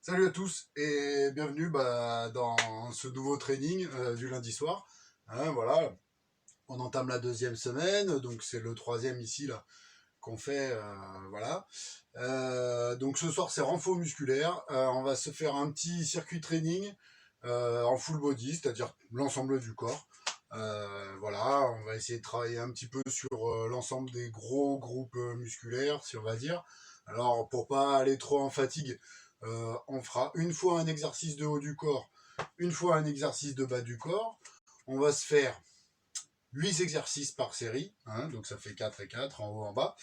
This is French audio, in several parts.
Salut à tous et bienvenue dans ce nouveau training du lundi soir. Voilà, on entame la deuxième semaine, donc c'est le troisième ici là qu'on fait. Voilà. Donc ce soir c'est renfort musculaire. On va se faire un petit circuit training en full body, c'est-à-dire l'ensemble du corps. Voilà, on va essayer de travailler un petit peu sur l'ensemble des gros groupes musculaires, si on va dire. Alors pour pas aller trop en fatigue, on fera une fois un exercice de haut du corps, une fois un exercice de bas du corps. On va se faire 8 exercices par série, donc ça fait 4 et 4 en haut en bas.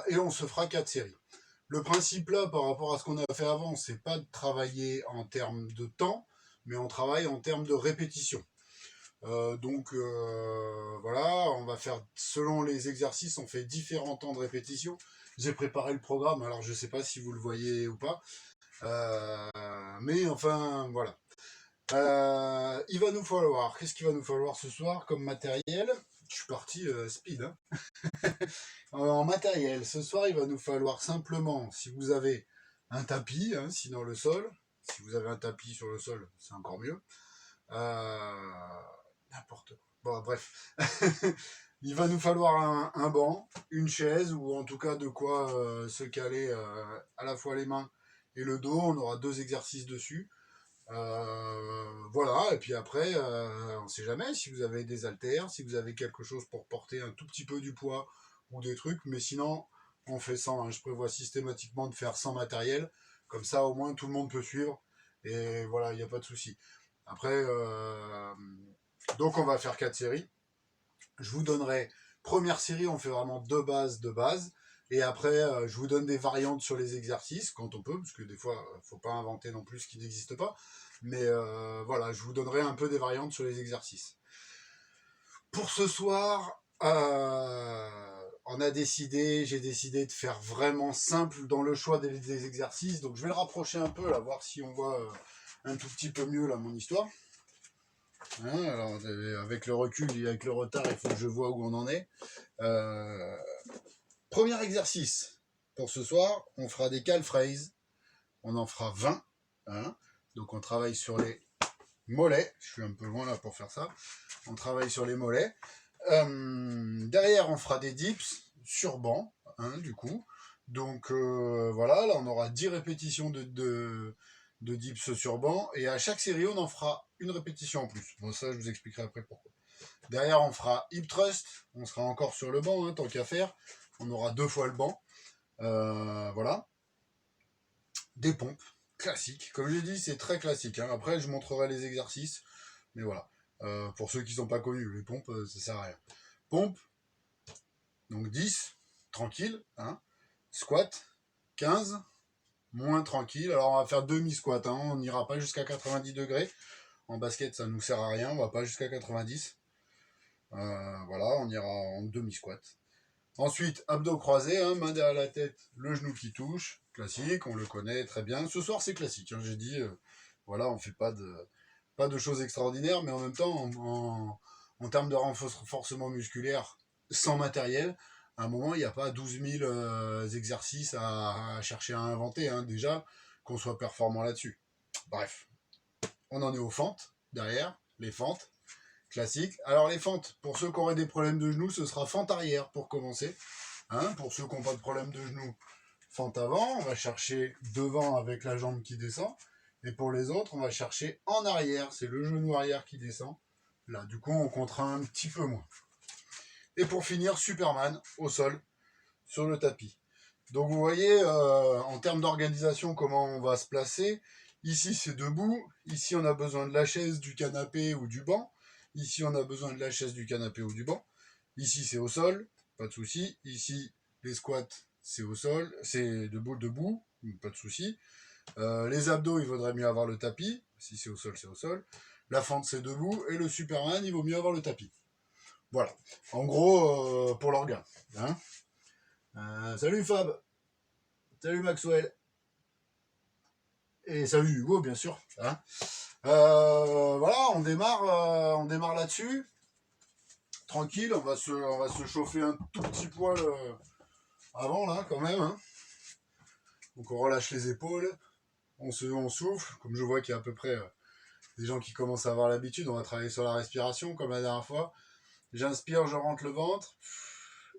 Et on se fera 4 séries. Le principe là, par rapport à ce qu'on a fait avant, c'est pas de travailler en termes de temps, mais on travaille en termes de répétition. Voilà, on va faire, selon les exercices, on fait différents temps de répétition. J'ai préparé le programme, alors je sais pas si vous le voyez ou pas. Mais enfin, voilà. Il va nous falloir, qu'est-ce qu'il va nous falloir ce soir comme matériel? Je suis parti speed. En matériel, ce soir, il va nous falloir simplement, si vous avez un tapis, sinon le sol, si vous avez un tapis sur le sol, c'est encore mieux. N'importe quoi. Bon, bref. Il va nous falloir un banc, une chaise, ou en tout cas de quoi se caler à la fois les mains et le dos. On aura 2 exercices dessus. Voilà, et puis après, on ne sait jamais si vous avez des haltères, si vous avez quelque chose pour porter un tout petit peu du poids ou des trucs, mais sinon, on fait sans. Je prévois systématiquement de faire sans matériel, comme ça au moins tout le monde peut suivre, et voilà, il n'y a pas de souci. Après, donc on va faire 4 séries. Je vous donnerai, première série, on fait vraiment 2 bases de base. Et après, je vous donne des variantes sur les exercices, quand on peut, parce que des fois, il ne faut pas inventer non plus ce qui n'existe pas. Mais voilà, je vous donnerai un peu des variantes sur les exercices. Pour ce soir, j'ai décidé de faire vraiment simple dans le choix des exercices. Donc je vais le rapprocher un peu, là, voir si on voit un tout petit peu mieux là mon histoire. Alors, avec le recul et avec le retard, il faut que je vois où on en est. Premier exercice pour ce soir, on fera des calf raises. On en fera 20. Donc on travaille sur les mollets. Je suis un peu loin là pour faire ça. On travaille sur les mollets. Derrière, on fera des dips sur banc, du coup. Donc voilà, là on aura 10 répétitions de dips sur banc. Et à chaque série, on en fera une répétition en plus. Bon, ça, je vous expliquerai après pourquoi. Derrière, on fera hip thrust. On sera encore sur le banc, tant qu'à faire. On aura 2 fois le banc. Voilà. Des pompes classiques. Comme je l'ai dit, c'est très classique. Après, je montrerai les exercices. Mais voilà. Pour ceux qui ne sont pas connus, les pompes, ça sert à rien. Pompe, donc 10, tranquille. Squat, 15, moins tranquille. Alors, on va faire demi-squat. On n'ira pas jusqu'à 90 degrés. En basket, ça ne nous sert à rien. On va pas jusqu'à 90. Voilà, on ira en demi-squat. Ensuite, abdos croisés, main derrière la tête, le genou qui touche. Classique, on le connaît très bien. Ce soir, c'est classique. J'ai dit, voilà, on fait pas de choses extraordinaires, mais en même temps, en termes de renforcement musculaire, sans matériel, à un moment, il n'y a pas 12 000 exercices à chercher à inventer, déjà, qu'on soit performant là-dessus. Bref, on en est aux fentes, derrière, les fentes. Classique. Alors les fentes, pour ceux qui auraient des problèmes de genoux, ce sera fente arrière pour commencer. Pour ceux qui n'ont pas de problème de genoux, fente avant. On va chercher devant avec la jambe qui descend. Et pour les autres, on va chercher en arrière. C'est le genou arrière qui descend. Là, du coup, on contraint un petit peu moins. Et pour finir, Superman au sol, sur le tapis. Donc vous voyez, en termes d'organisation, comment on va se placer. Ici, c'est debout. Ici, on a besoin de la chaise, du canapé ou du banc. Ici, on a besoin de la chaise, du canapé ou du banc. Ici, c'est au sol, pas de souci. Ici, les squats, c'est au sol, c'est debout, pas de souci. Les abdos, il vaudrait mieux avoir le tapis. Si c'est au sol, c'est au sol. La fente, c'est debout. Et le Superman, il vaut mieux avoir le tapis. Voilà. En gros, pour l'organe. Salut Fab. Salut Maxwell. Et salut Hugo, bien sûr. Voilà, on démarre là-dessus. Tranquille, on va se chauffer un tout petit poil avant, là, quand même. Donc on relâche les épaules. on souffle. Comme je vois qu'il y a à peu près des gens qui commencent à avoir l'habitude, on va travailler sur la respiration comme la dernière fois. J'inspire, je rentre le ventre.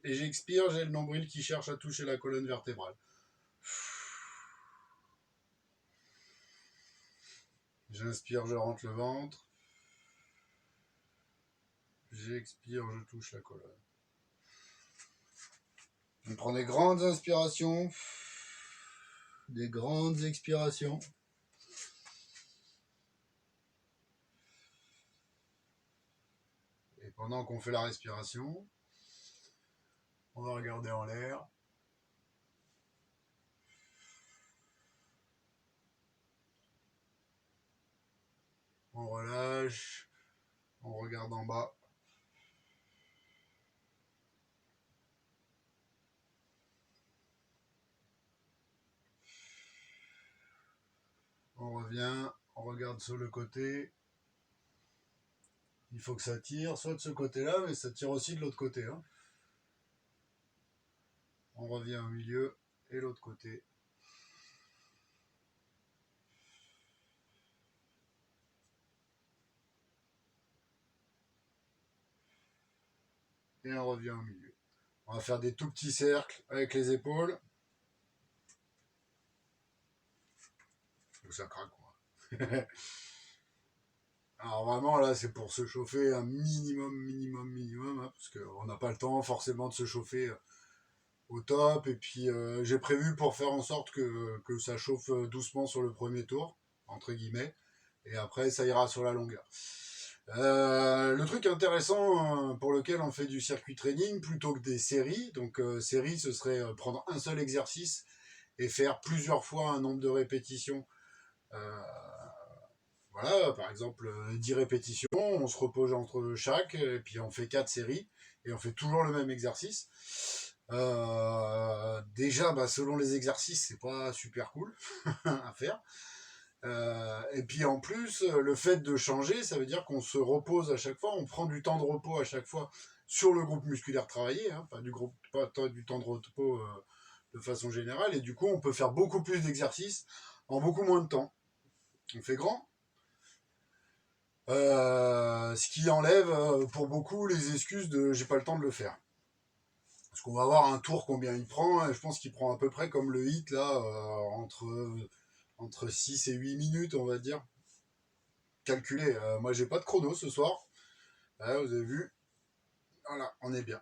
Et j'expire, j'ai le nombril qui cherche à toucher la colonne vertébrale. J'inspire, je rentre le ventre. J'expire, je touche la colonne. On prend des grandes inspirations, des grandes expirations. Et pendant qu'on fait la respiration, on va regarder en l'air. On relâche, on regarde en bas. On revient, on regarde sur le côté. Il faut que ça tire, soit de ce côté-là, mais ça tire aussi de l'autre côté. Hein. On revient au milieu et l'autre côté. Et on revient au milieu. On va faire des tout petits cercles avec les épaules. Ça craque quoi. Alors vraiment là c'est pour se chauffer un minimum, hein, parce qu'on n'a pas le temps forcément de se chauffer au top. Et puis j'ai prévu pour faire en sorte que ça chauffe doucement sur le premier tour, entre guillemets, et après ça ira sur la longueur. Le truc intéressant pour lequel on fait du circuit training plutôt que des séries, donc série ce serait prendre un seul exercice et faire plusieurs fois un nombre de répétitions. Voilà, par exemple 10 répétitions, on se repose entre chaque, et puis on fait 4 séries, et on fait toujours le même exercice. Déjà, selon les exercices, c'est pas super cool à faire. Et puis en plus, le fait de changer, ça veut dire qu'on se repose à chaque fois, on prend du temps de repos à chaque fois sur le groupe musculaire travaillé, hein, pas du temps de repos de façon générale, et du coup on peut faire beaucoup plus d'exercices en beaucoup moins de temps. On fait grand. Ce qui enlève pour beaucoup les excuses de j'ai pas le temps de le faire. Parce qu'on va voir un tour combien il prend, et je pense qu'il prend à peu près comme le hit là, entre 6 et 8 minutes on va dire. Calculé, moi j'ai pas de chrono ce soir. Vous avez vu, voilà, on est bien.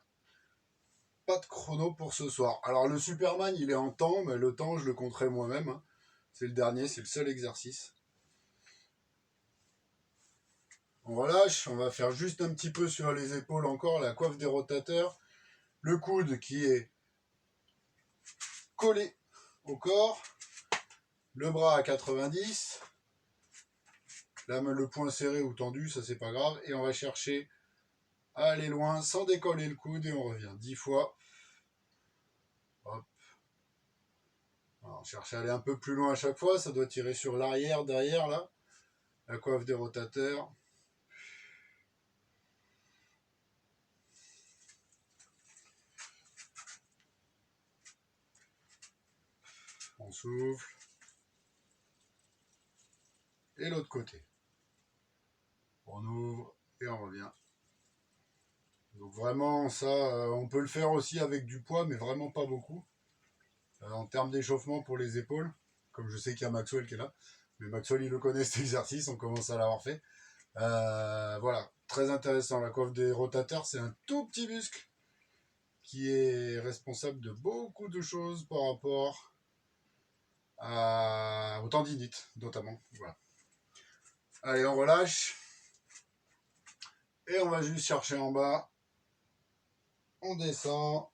Pas de chrono pour ce soir. Alors le Superman il est en temps, mais le temps je le compterai moi-même. Hein. C'est le dernier, c'est le seul exercice. On relâche, on va faire juste un petit peu sur les épaules encore, la coiffe des rotateurs. Le coude qui est collé au corps, le bras à 90, le poing serré ou tendu, ça c'est pas grave, et on va chercher à aller loin sans décoller le coude et on revient 10 fois. Hop. Alors, on cherche à aller un peu plus loin à chaque fois, ça doit tirer sur l'arrière, derrière là, la coiffe des rotateurs. On souffle. Et l'autre côté. On ouvre et on revient. Donc vraiment ça, on peut le faire aussi avec du poids, mais vraiment pas beaucoup. En termes d'échauffement pour les épaules, comme je sais qu'il y a Maxwell qui est là, mais Maxwell il le connaît cet exercice, on commence à l'avoir fait. Voilà, très intéressant. La coiffe des rotateurs, c'est un tout petit muscle qui est responsable de beaucoup de choses par rapport aux tendinites, notamment. Voilà. Allez, on relâche. Et on va juste chercher en bas. On descend.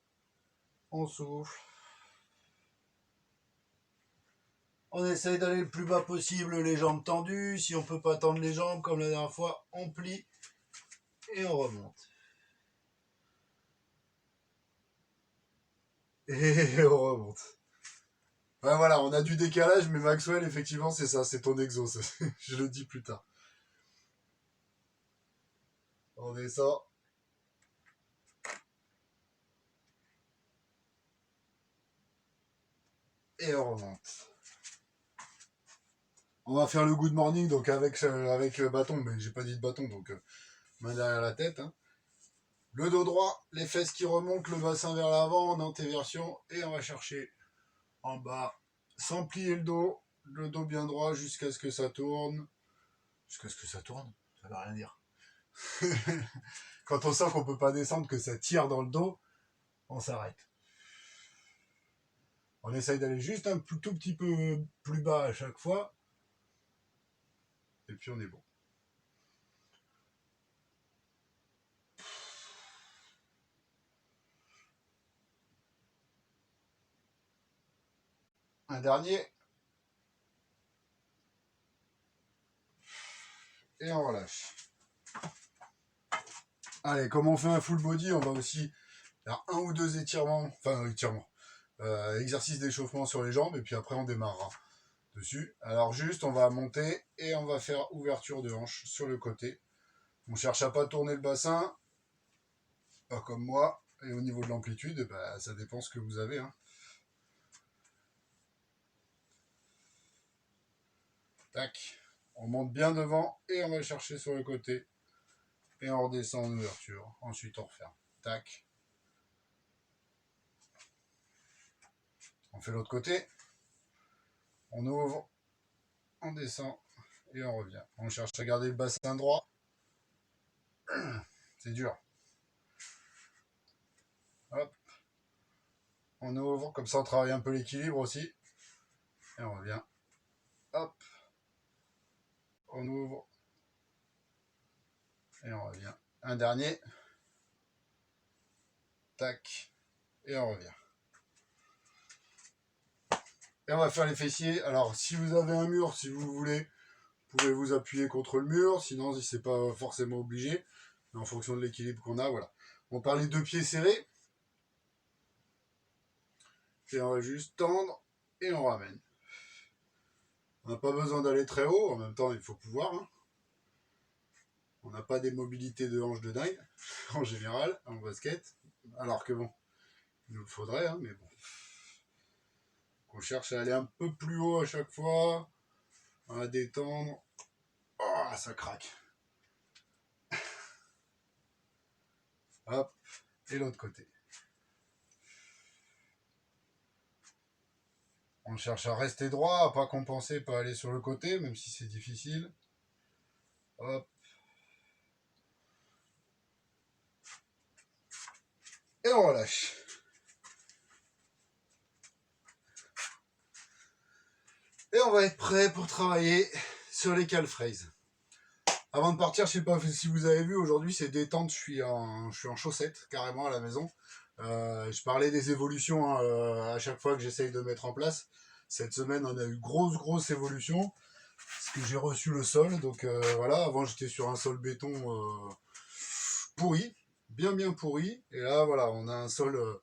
On souffle. On essaye d'aller le plus bas possible, les jambes tendues. Si on peut pas tendre les jambes comme la dernière fois, on plie et on remonte. Et on remonte. Ouais, voilà, on a du décalage, mais Maxwell, effectivement, c'est ça, c'est ton exo. Je le dis plus tard. On descend. Et on remonte. On va faire le good morning donc avec bâton, mais j'ai pas dit de bâton, donc main derrière la tête. Hein. Le dos droit, les fesses qui remontent, le bassin vers l'avant en antéversion, et on va chercher en bas, sans plier le dos bien droit jusqu'à ce que ça tourne. Jusqu'à ce que ça tourne, ça veut rien dire. Quand on sent qu'on peut pas descendre, que ça tire dans le dos, on s'arrête. On essaye d'aller juste un tout petit peu plus bas à chaque fois. Et puis on est bon. Un dernier. Et on relâche. Allez, comme on fait un full body, on va aussi faire un ou deux étirements. Enfin, étirements. Exercice d'échauffement sur les jambes. Et puis après, on démarrera dessus. Alors juste, on va monter et on va faire ouverture de hanche sur le côté. On cherche à pas tourner le bassin. Pas comme moi. Et au niveau de l'amplitude, bah, ça dépend ce que vous avez. Hein. Tac. On monte bien devant et on va chercher sur le côté. Et on redescend en ouverture. Ensuite, on referme. Tac. On fait l'autre côté. On ouvre. On descend. Et on revient. On cherche à garder le bassin droit. C'est dur. Hop. On ouvre. Comme ça, on travaille un peu l'équilibre aussi. Et on revient. Hop. On ouvre. Et on revient. Un dernier. Tac. Et on revient. Et on va faire les fessiers. Alors, si vous avez un mur, si vous voulez, vous pouvez vous appuyer contre le mur. Sinon, c'est pas forcément obligé. Mais en fonction de l'équilibre qu'on a, voilà. On parle les deux pieds serrés. Et on va juste tendre et on ramène. On n'a pas besoin d'aller très haut. En même temps, il faut pouvoir. Hein. On n'a pas des mobilités de hanche de dingue, en général, en basket. Alors que bon, il nous le faudrait, hein, mais bon. On cherche à aller un peu plus haut à chaque fois. On va détendre. Oh, ça craque. Hop. Et l'autre côté. On cherche à rester droit, à pas compenser, pas aller sur le côté, même si c'est difficile. Hop. Et on relâche. Et on va être prêt pour travailler sur les calfraises. Avant de partir, je sais pas si vous avez vu, aujourd'hui c'est détente, je suis en chaussettes carrément à la maison. Je parlais des évolutions hein, à chaque fois que j'essaye de mettre en place. Cette semaine, on a eu grosse évolution. Parce que j'ai reçu le sol, donc voilà, avant j'étais sur un sol béton pourri, bien pourri. Et là, voilà, on a un sol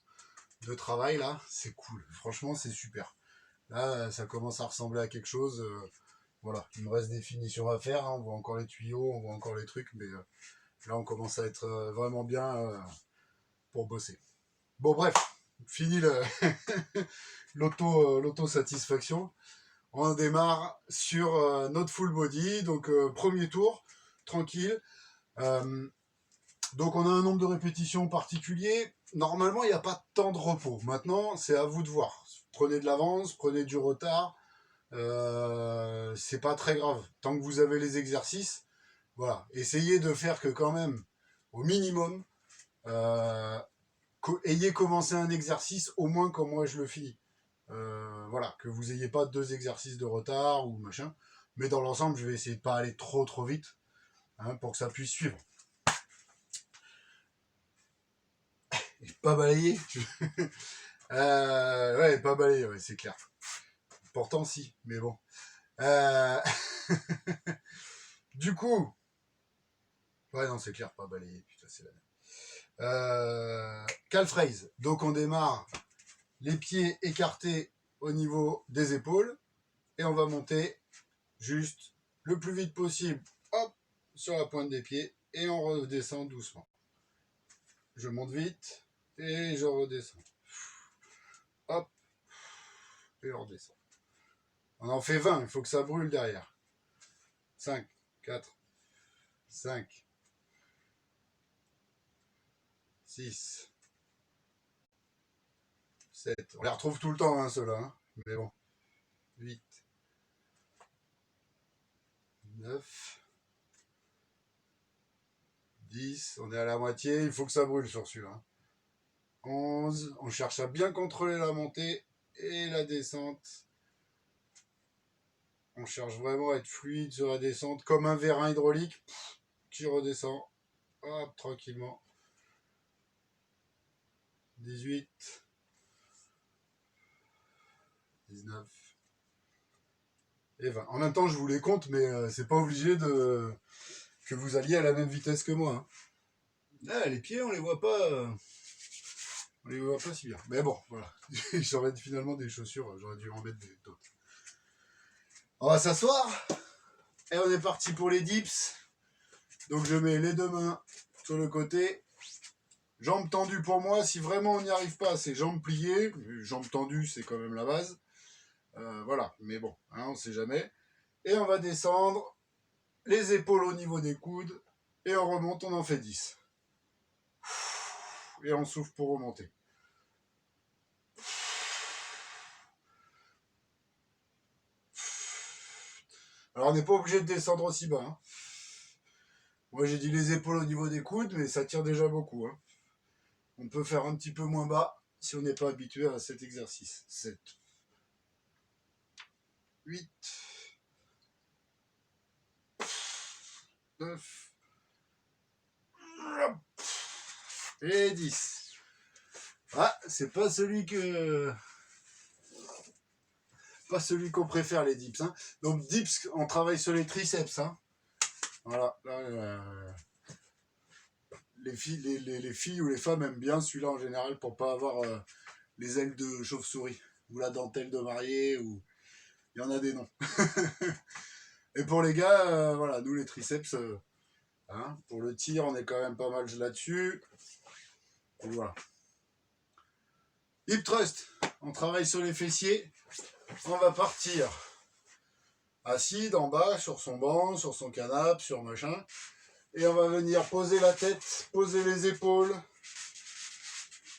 de travail là, c'est cool. Franchement, c'est super. Là, ça commence à ressembler à quelque chose. Voilà, il me reste des finitions à faire. Hein. On voit encore les tuyaux, on voit encore les trucs, mais là, on commence à être vraiment bien pour bosser. Bon, bref, fini l'auto-satisfaction. On démarre sur notre full body. Donc, premier tour, tranquille. Donc, on a un nombre de répétitions particulier. Normalement, il n'y a pas tant de repos. Maintenant, c'est à vous de voir. Prenez de l'avance, prenez du retard. C'est pas très grave. Tant que vous avez les exercices, voilà. Essayez de faire que quand même, au minimum, ayez commencé un exercice au moins comme moi je le finis. Voilà, que vous ayez pas deux exercices de retard ou machin. Mais dans l'ensemble, je vais essayer de pas aller trop vite hein, pour que ça puisse suivre. Et pas balayer. Ouais, pas balayer, ouais, c'est clair. Pourtant, si, mais bon. Du coup, ouais, non, c'est clair, pas balayer. Putain, c'est la même. Calfraise. Donc, on démarre les pieds écartés au niveau des épaules et on va monter juste le plus vite possible. Hop, sur la pointe des pieds et on redescend doucement. Je monte vite et je redescends. Hop, et on redescend. On en fait 20, il faut que ça brûle derrière. 5, 4, 5, 6, 7. On les retrouve tout le temps, hein, ceux-là. Hein. Mais bon. 8, 9, 10. On est à la moitié. Il faut que ça brûle sur celui-là. 11. On cherche à bien contrôler la montée et la descente. On cherche vraiment à être fluide sur la descente, comme un vérin hydraulique qui redescend. Hop, tranquillement. 18, 19 et 20. En même temps, je vous les compte, mais c'est pas obligé que vous alliez à la même vitesse que moi. Hein. Là, les pieds, on les voit pas. On les voit pas si bien. Mais bon, voilà. J'aurais finalement des chaussures, j'aurais dû en mettre d'autres. On va s'asseoir. Et on est parti pour les dips. Donc je mets les deux mains sur le côté. Jambes tendues pour moi. Si vraiment on n'y arrive pas, c'est jambes pliées. Jambes tendues, c'est quand même la base. Voilà. Mais bon, hein, on ne sait jamais. Et on va descendre. Les épaules au niveau des coudes. Et on remonte, on en fait 10. Et on souffle pour remonter. Alors on n'est pas obligé de descendre aussi bas. Hein. Moi j'ai dit les épaules au niveau des coudes, mais ça tire déjà beaucoup. Hein. On peut faire un petit peu moins bas si on n'est pas habitué à cet exercice. 7, 8, 9 et 10. Ah, c'est pas celui qu'on préfère, les dips. Hein. Donc dips, on travaille sur les triceps. Hein. Voilà. Là, les filles ou les femmes aiment bien celui-là en général pour pas avoir les ailes de chauve-souris ou la dentelle de mariée ou il y en a des noms. Et pour les gars, voilà, nous les triceps, hein, pour le tir, on est quand même pas mal là-dessus. Et voilà. Hip thrust, on travaille sur les fessiers. On va partir assis d'en bas sur son banc, sur son canapé, sur machin. Et on va venir poser la tête, poser les épaules,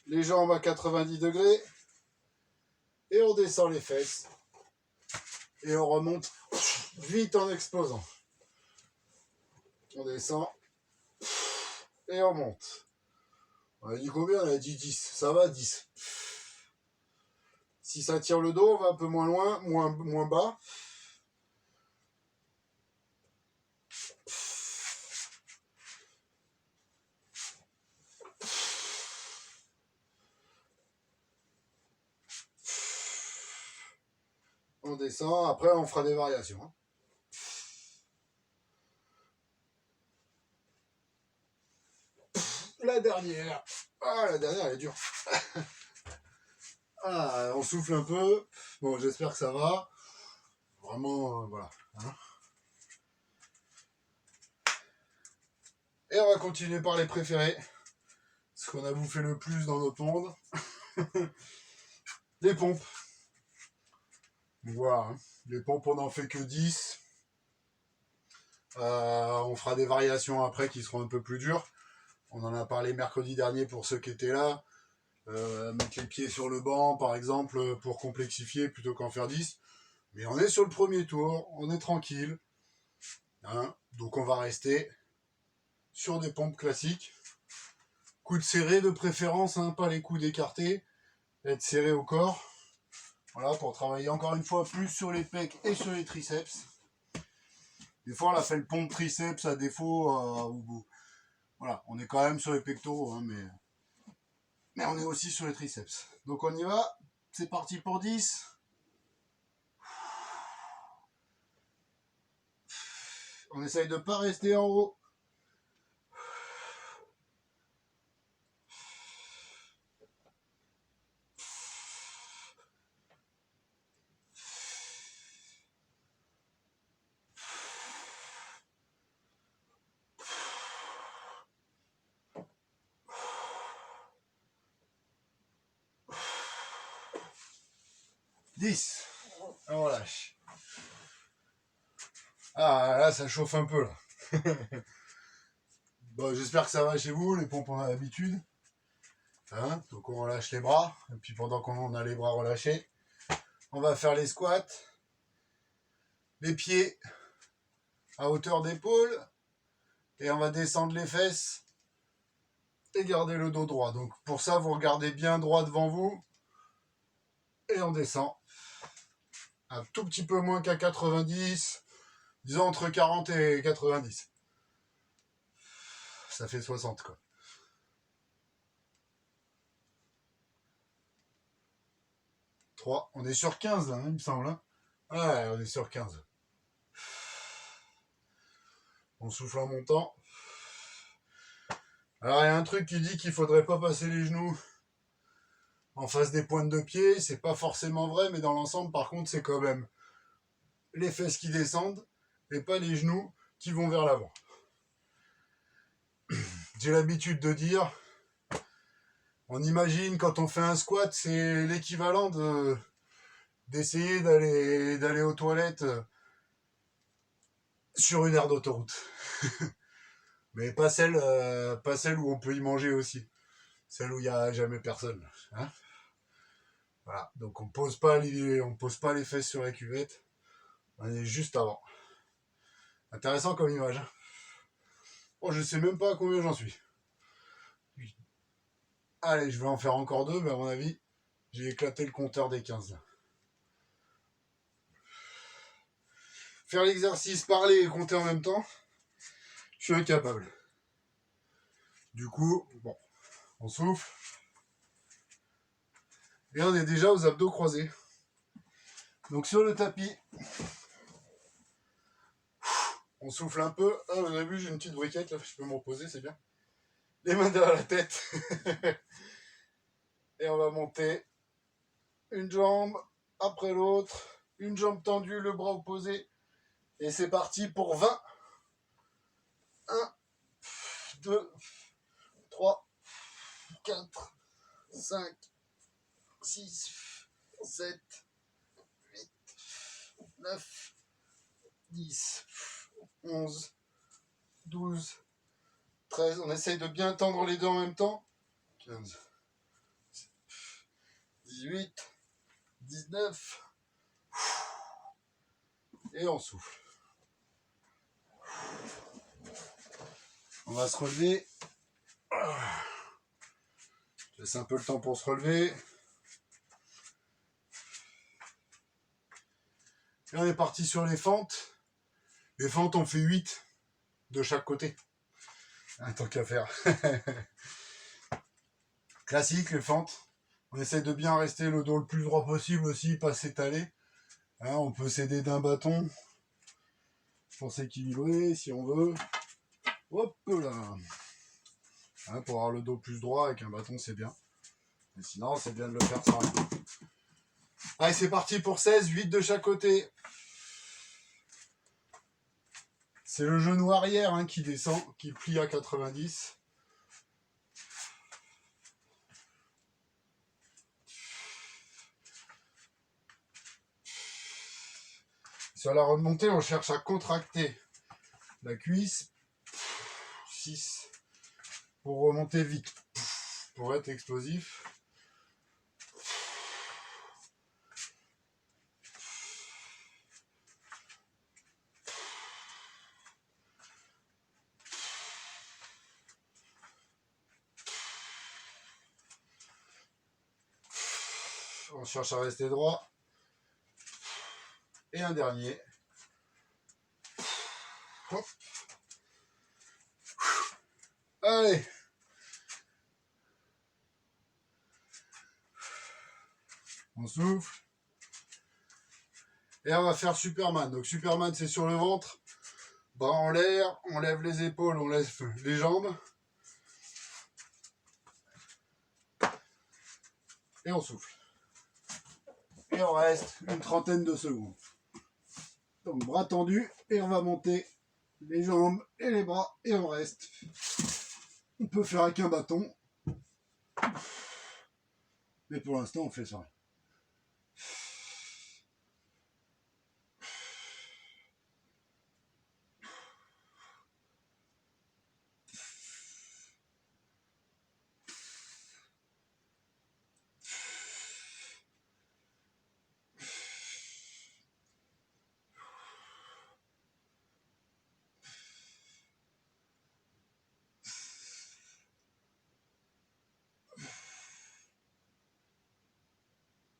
les jambes à 90 degrés. Et on descend les fesses. Et on remonte vite en explosant. On descend. Et on monte. On a dit combien? On a dit 10. Ça va, 10. Si ça tire le dos, on va un peu moins loin, moins bas. On descend, après on fera des variations. Hein. La dernière. Ah, la dernière, elle est dure. Ah, on souffle un peu. Bon, j'espère que ça va. Vraiment, voilà. Hein. Et on va continuer par les préférés. Ce qu'on a bouffé le plus dans notre monde. Les pompes. Voilà. Hein. Les pompes, on n'en fait que 10. On fera des variations après qui seront un peu plus dures. On en a parlé mercredi dernier pour ceux qui étaient là. Mettre les pieds sur le banc, par exemple, pour complexifier plutôt qu'en faire 10. Mais on est sur le premier tour, on est tranquille. Hein, donc on va rester sur des pompes classiques. Coudes serrés de préférence, hein, pas les coudes écartés. Être serré au corps. Voilà, pour travailler encore une fois plus sur les pecs et sur les triceps. Des fois on a fait le pompe triceps à défaut. Voilà, on est quand même sur les pectoraux, hein, mais on est aussi sur les triceps. Donc on y va, c'est parti pour 10. On essaye de ne pas rester en haut. On relâche. Ah là, ça chauffe un peu là. Bon, j'espère que ça va chez vous, les pompes on a l'habitude. Hein, donc on relâche les bras, et puis pendant qu'on a les bras relâchés, on va faire les squats, les pieds à hauteur d'épaule, et on va descendre les fesses et garder le dos droit. Donc pour ça, vous regardez bien droit devant vous, et on descend. Un tout petit peu moins qu'à 90, disons entre 40 et 90. Ça fait 60 quoi. 3, on est sur 15 là, hein, il me semble. Hein. Ouais, on est sur 15. On souffle en montant. Alors il y a un truc qui dit qu'il faudrait pas passer les genoux en face des pointes de pied. C'est pas forcément vrai, mais dans l'ensemble, par contre, c'est quand même les fesses qui descendent et pas les genoux qui vont vers l'avant. J'ai l'habitude de dire, on imagine quand on fait un squat, c'est l'équivalent d'essayer d'aller aux toilettes sur une aire d'autoroute. Mais pas celle où on peut y manger aussi. Celle où il n'y a jamais personne. Hein, voilà. Donc on pose pas les fesses sur la cuvette. On est juste avant. Intéressant comme image. Hein. Oh, je sais même pas à combien j'en suis. Allez, je vais en faire encore 2, mais à mon avis, j'ai éclaté le compteur des 15. Là. Faire l'exercice, parler et compter en même temps, je suis incapable. Du coup, bon, on souffle. Et on est déjà aux abdos croisés. Donc sur le tapis, on souffle un peu. Ah, vous avez vu, j'ai une petite briquette, là, je peux me reposer, c'est bien. Les mains derrière la tête. Et on va monter une jambe après l'autre. Une jambe tendue, le bras opposé. Et c'est parti pour 20. 1, 2, 3, 4, 5, 6, 7, 8, 9, 10, 11, 12, 13. On essaye de bien tendre les deux en même temps. 15, 18, 19. Et on souffle. On va se relever. Je laisse un peu le temps pour se relever. Et on est parti sur les fentes. Les fentes, on fait 8 de chaque côté. Tant qu'à faire. Classique, les fentes. On essaie de bien rester le dos le plus droit possible aussi, pas s'étaler. Hein, on peut s'aider d'un bâton pour s'équilibrer si on veut. Hop là. Hein, pour avoir le dos plus droit avec un bâton, c'est bien. Mais sinon, c'est bien de le faire sans rien. Allez, c'est parti pour 16, 8 de chaque côté. C'est le genou arrière hein, qui descend, qui plie à 90. Sur la remontée, on cherche à contracter la cuisse. 6. Pour remonter vite. Pour être explosif. On cherche à rester droit. Et un dernier. Hop. Allez. On souffle. Et on va faire Superman. Donc Superman, c'est sur le ventre. Bras en l'air. On lève les épaules, on lève les jambes. Et on souffle. Et on reste une trentaine de secondes. Donc bras tendus. Et on va monter les jambes et les bras. Et on reste. On peut faire avec un bâton. Mais pour l'instant, on fait ça.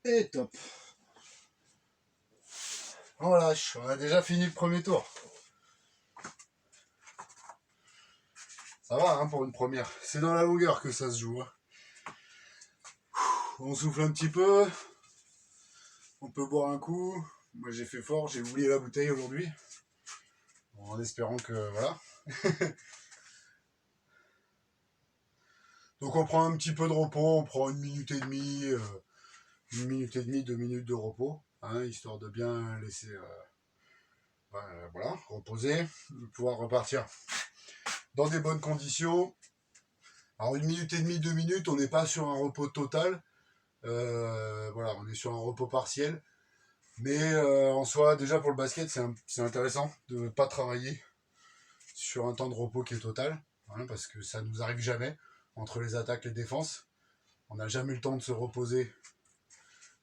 Et top. On lâche, on a déjà fini le premier tour. Ça va hein, pour une première. C'est dans la longueur que ça se joue. Hein. On souffle un petit peu. On peut boire un coup. Moi j'ai fait fort, j'ai oublié la bouteille aujourd'hui. En espérant que voilà. Donc on prend un petit peu de repos, on prend 1 minute et demie, 1 minute et demie, 2 minutes de repos, hein, histoire de bien laisser voilà, reposer, pouvoir repartir dans des bonnes conditions. Alors 1 minute et demie, 2 minutes, on n'est pas sur un repos total, voilà, on est sur un repos partiel. Mais en soi, déjà pour le basket, c'est intéressant de ne pas travailler sur un temps de repos qui est total, hein, parce que ça nous arrive jamais entre les attaques et les défenses. On n'a jamais eu le temps de se reposer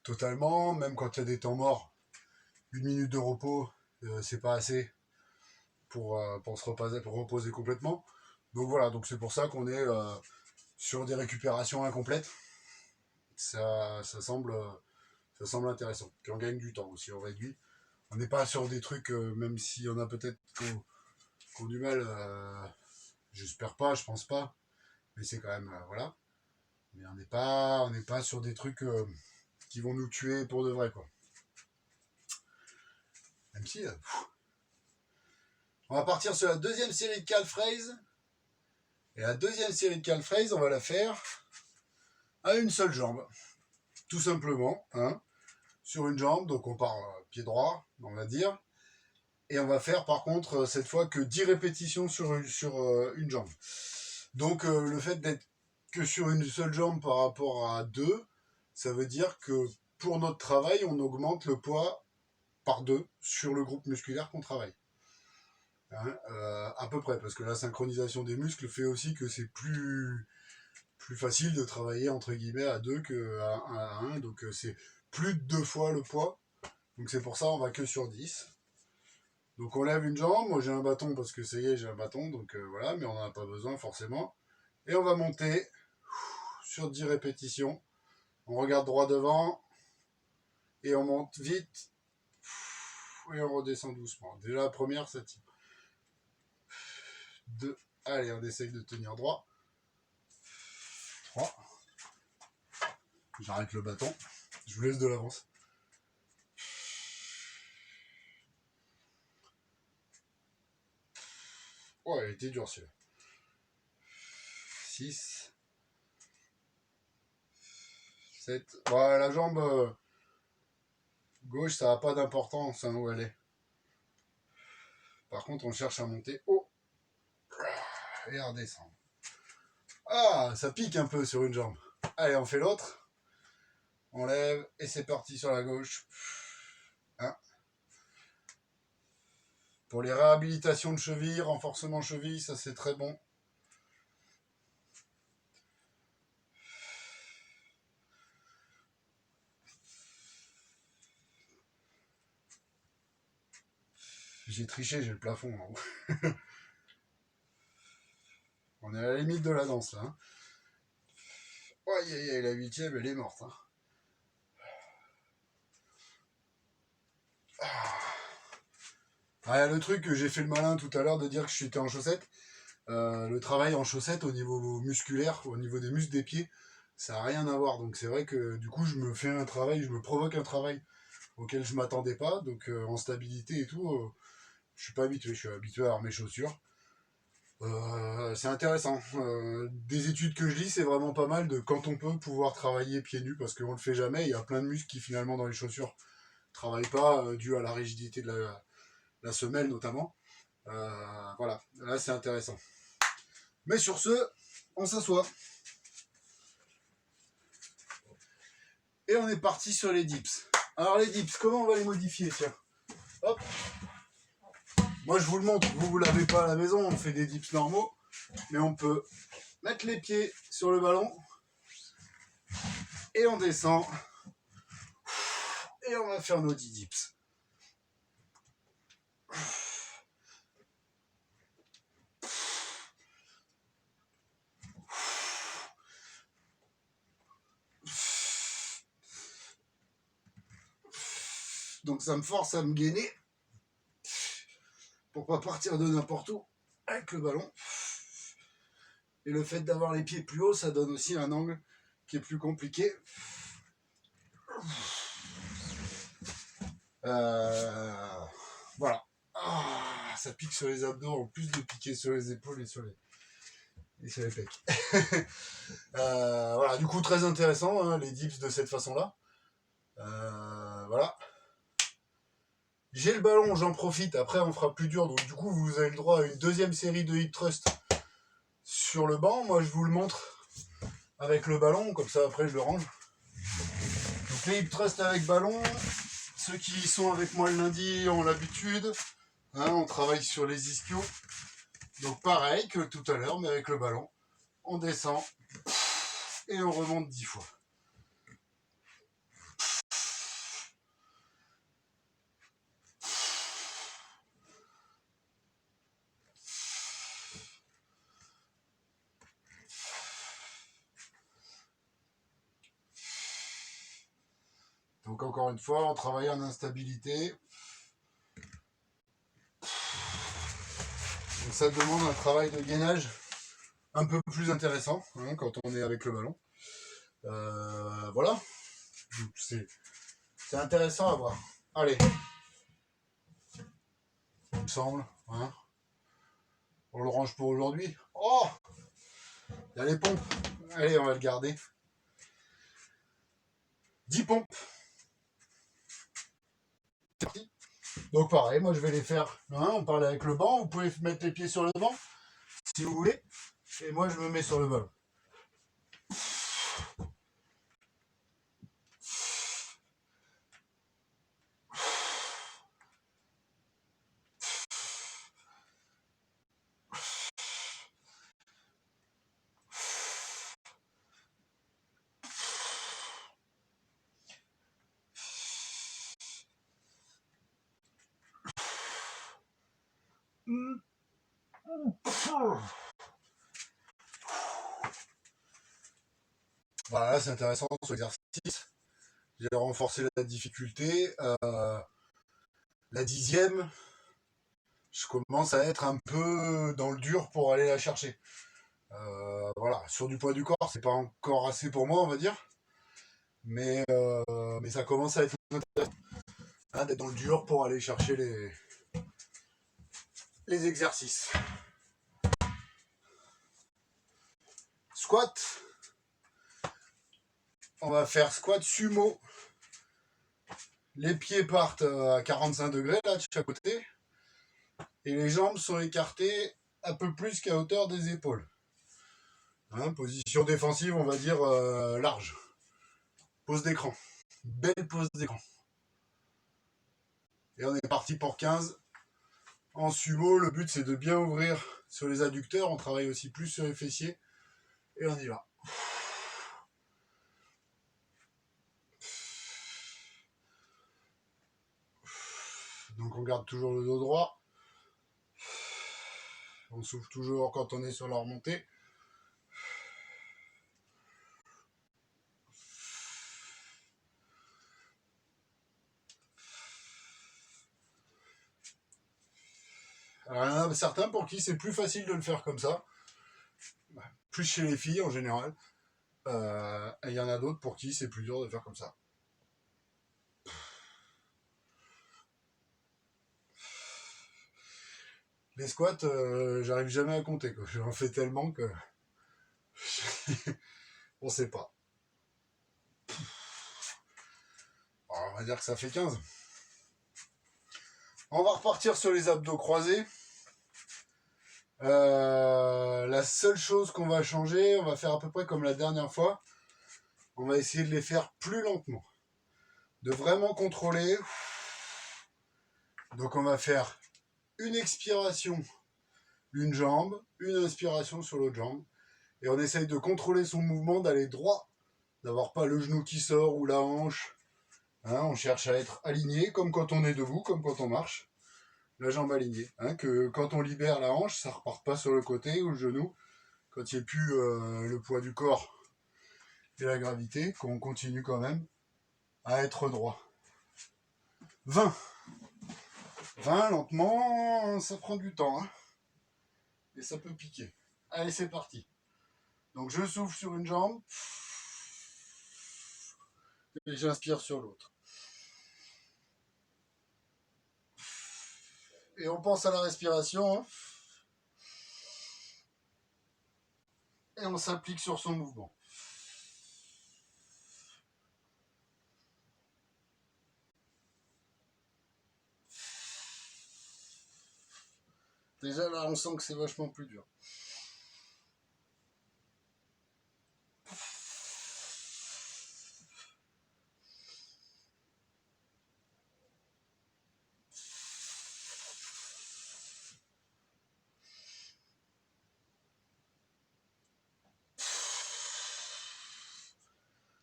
totalement, même quand il y a des temps morts. 1 minute de repos, c'est pas assez pour se reposer, pour reposer complètement. Donc voilà, donc c'est pour ça qu'on est sur des récupérations incomplètes. Ça semble intéressant. Puis on gagne du temps aussi, on réduit. On n'est pas sur des trucs, même s'il y en a peut-être qui ont du mal, j'espère pas, je pense pas, mais c'est quand même, voilà. Mais on n'est pas sur des trucs qui vont nous tuer pour de vrai, quoi. Même si, on va partir sur la deuxième série de calf raise. Et la deuxième série de calf raise, on va la faire à une seule jambe. Tout simplement, hein, sur une jambe. Donc on part pied droit, on va dire. Et on va faire par contre cette fois que 10 répétitions sur une jambe. Donc le fait d'être que sur une seule jambe par rapport à deux, ça veut dire que pour notre travail, on augmente le poids par 2 sur le groupe musculaire qu'on travaille. Hein, à peu près, parce que la synchronisation des muscles fait aussi que c'est plus facile de travailler entre guillemets à 2 qu'à 1, donc c'est plus de 2 fois le poids, donc c'est pour ça on va que sur 10. Donc on lève une jambe, moi j'ai un bâton parce que ça y est j'ai un bâton, donc voilà, mais on n'en a pas besoin forcément, et on va monter sur 10 répétitions, on regarde droit devant, et on monte vite, et on redescend doucement. Déjà la première ça tire. 2, allez on essaye de tenir droit. 3, j'arrête le bâton, je vous laisse de l'avance. Oh, elle était dure celui-là. 6, 7, ouais, la jambe gauche ça n'a pas d'importance hein, où elle est. Par contre on cherche à monter haut et à redescendre. Ah, ça pique un peu sur une jambe. Allez, on fait l'autre. On lève et c'est parti sur la gauche. 1. Pour les réhabilitations de cheville, renforcement cheville, ça c'est très bon. J'ai triché, j'ai le plafond en haut. On est à la limite de la danse là. Hein. Aïe aïe aïe, la 8e elle est morte. Hein. Ah, le truc que j'ai fait le malin tout à l'heure de dire que j'étais en chaussettes, le travail en chaussettes au niveau musculaire, au niveau des muscles des pieds, ça n'a rien à voir. Donc c'est vrai que du coup je me fais un travail, je me provoque un travail auquel je m'attendais pas. Donc en stabilité et tout, je suis pas habitué. Je suis habitué à avoir mes chaussures. C'est intéressant. Des études que je lis, c'est vraiment pas mal de quand on peut pouvoir travailler pieds nus parce qu'on le fait jamais. Il y a plein de muscles qui finalement dans les chaussures travaillent pas dû à la rigidité de la semelle notamment. Voilà, là c'est intéressant. Mais sur ce, on s'assoit. Et on est parti sur les dips. Alors les dips, comment on va les modifier? Tiens, hop. Moi je vous le montre, vous l'avez pas à la maison, on fait des dips normaux. Mais on peut mettre les pieds sur le ballon. Et on descend. Et on va faire nos 10 dips. Donc ça me force à me gainer pour pas partir de n'importe où avec le ballon. Et le fait d'avoir les pieds plus hauts, ça donne aussi un angle qui est plus compliqué. Voilà. Ah, ça pique sur les abdos en plus de piquer sur les épaules et sur les pecs. Voilà, du coup très intéressant hein, les dips de cette façon-là. Voilà. J'ai le ballon, j'en profite. Après on fera plus dur, donc du coup vous avez le droit à une deuxième série de hip thrust sur le banc. Moi je vous le montre avec le ballon, comme ça après je le range. Donc les hip thrust avec ballon. Ceux qui sont avec moi le lundi ont l'habitude. Hein, on travaille sur les ischios. Donc pareil que tout à l'heure, mais avec le ballon. On descend et on remonte 10 fois. Donc encore une fois, on travaille en instabilité. Donc ça demande un travail de gainage un peu plus intéressant hein, quand on est avec le ballon. Voilà. C'est intéressant à voir. Allez. Il me semble. Hein. On le range pour aujourd'hui. Oh, il y a les pompes. Allez, on va le garder. 10 pompes. C'est parti. Donc pareil, moi je vais les faire. Hein, on parle avec le banc. Vous pouvez mettre les pieds sur le banc si vous voulez. Et moi je me mets sur le ballon. Voilà, c'est intéressant ce exercice. J'ai renforcé la difficulté. La 10e, je commence à être un peu dans le dur pour aller la chercher. Voilà, sur du poids du corps, c'est pas encore assez pour moi, on va dire. Mais ça commence à être intéressant hein, d'être dans le dur pour aller chercher les exercices. Squat. On va faire squat sumo. Les pieds partent à 45 degrés là, de chaque côté. Et les jambes sont écartées un peu plus qu'à hauteur des épaules. Hein, position défensive, on va dire large. Pose d'écran. Belle pose d'écran. Et on est parti pour 15. En sumo, le but c'est de bien ouvrir sur les adducteurs. On travaille aussi plus sur les fessiers. Et on y va. Donc on garde toujours le dos droit. On souffle toujours quand on est sur la remontée. Alors, il y en a certains pour qui c'est plus facile de le faire comme ça. Plus chez les filles en général. Et il y en a d'autres pour qui c'est plus dur de faire comme ça. Les squats, j'arrive jamais à compter. J'en fais tellement que on sait pas. Alors, on va dire que ça fait 15. On va repartir sur les abdos croisés. La seule chose qu'on va changer, on va faire à peu près comme la dernière fois. On va essayer de les faire plus lentement. De vraiment contrôler. Donc on va faire une expiration, une jambe, une inspiration sur l'autre jambe. Et on essaye de contrôler son mouvement, d'aller droit, d'avoir pas le genou qui sort ou la hanche. Hein, on cherche à être aligné, comme quand on est debout, comme quand on marche. La jambe alignée. Hein, que quand on libère la hanche, ça repart pas sur le côté ou le genou. Quand il n'y a plus le poids du corps et la gravité, qu'on continue quand même à être droit. 20. 20, lentement, ça prend du temps. Hein. Et ça peut piquer. Allez, c'est parti. Donc je souffle sur une jambe. Et j'inspire sur l'autre. Et on pense à la respiration. Hein. Et on s'applique sur son mouvement. Déjà là, on sent que c'est vachement plus dur.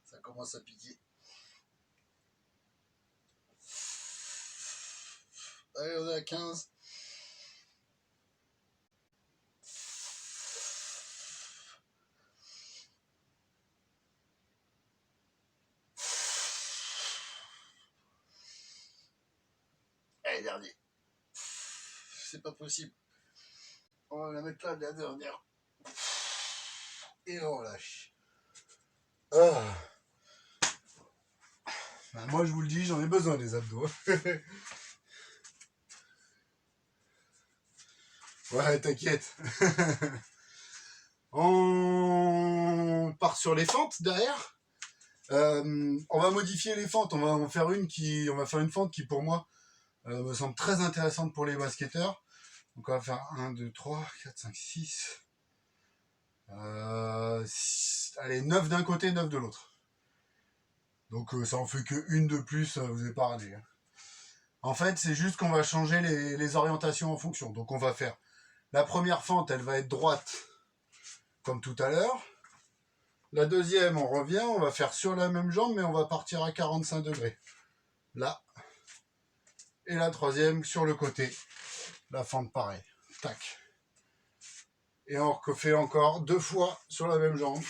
Ça commence à piquer. Allez, on est à 15. Allez, dernier. C'est pas possible. On va la mettre là, la dernière. Et on relâche. Ah. Ben, moi, je vous le dis, j'en ai besoin des abdos. Ouais, t'inquiète. On part sur les fentes derrière. On va modifier les fentes. On va en faire on va faire une fente qui, pour moi, me semble très intéressante pour les basketteurs. Donc, on va faire 1, 2, 3, 4, 5, 6. Allez, 9 d'un côté, 9 de l'autre. Donc, ça en fait que une de plus, vous n'avez pas raté. Hein. En fait, c'est juste qu'on va changer les orientations en fonction. Donc, on va faire la première fente, elle va être droite, comme tout à l'heure. La deuxième, on revient, on va faire sur la même jambe, mais on va partir à 45 degrés. Là. Et la troisième, sur le côté. La fente, pareil. Tac. Et on refait encore 2 fois sur la même jambe.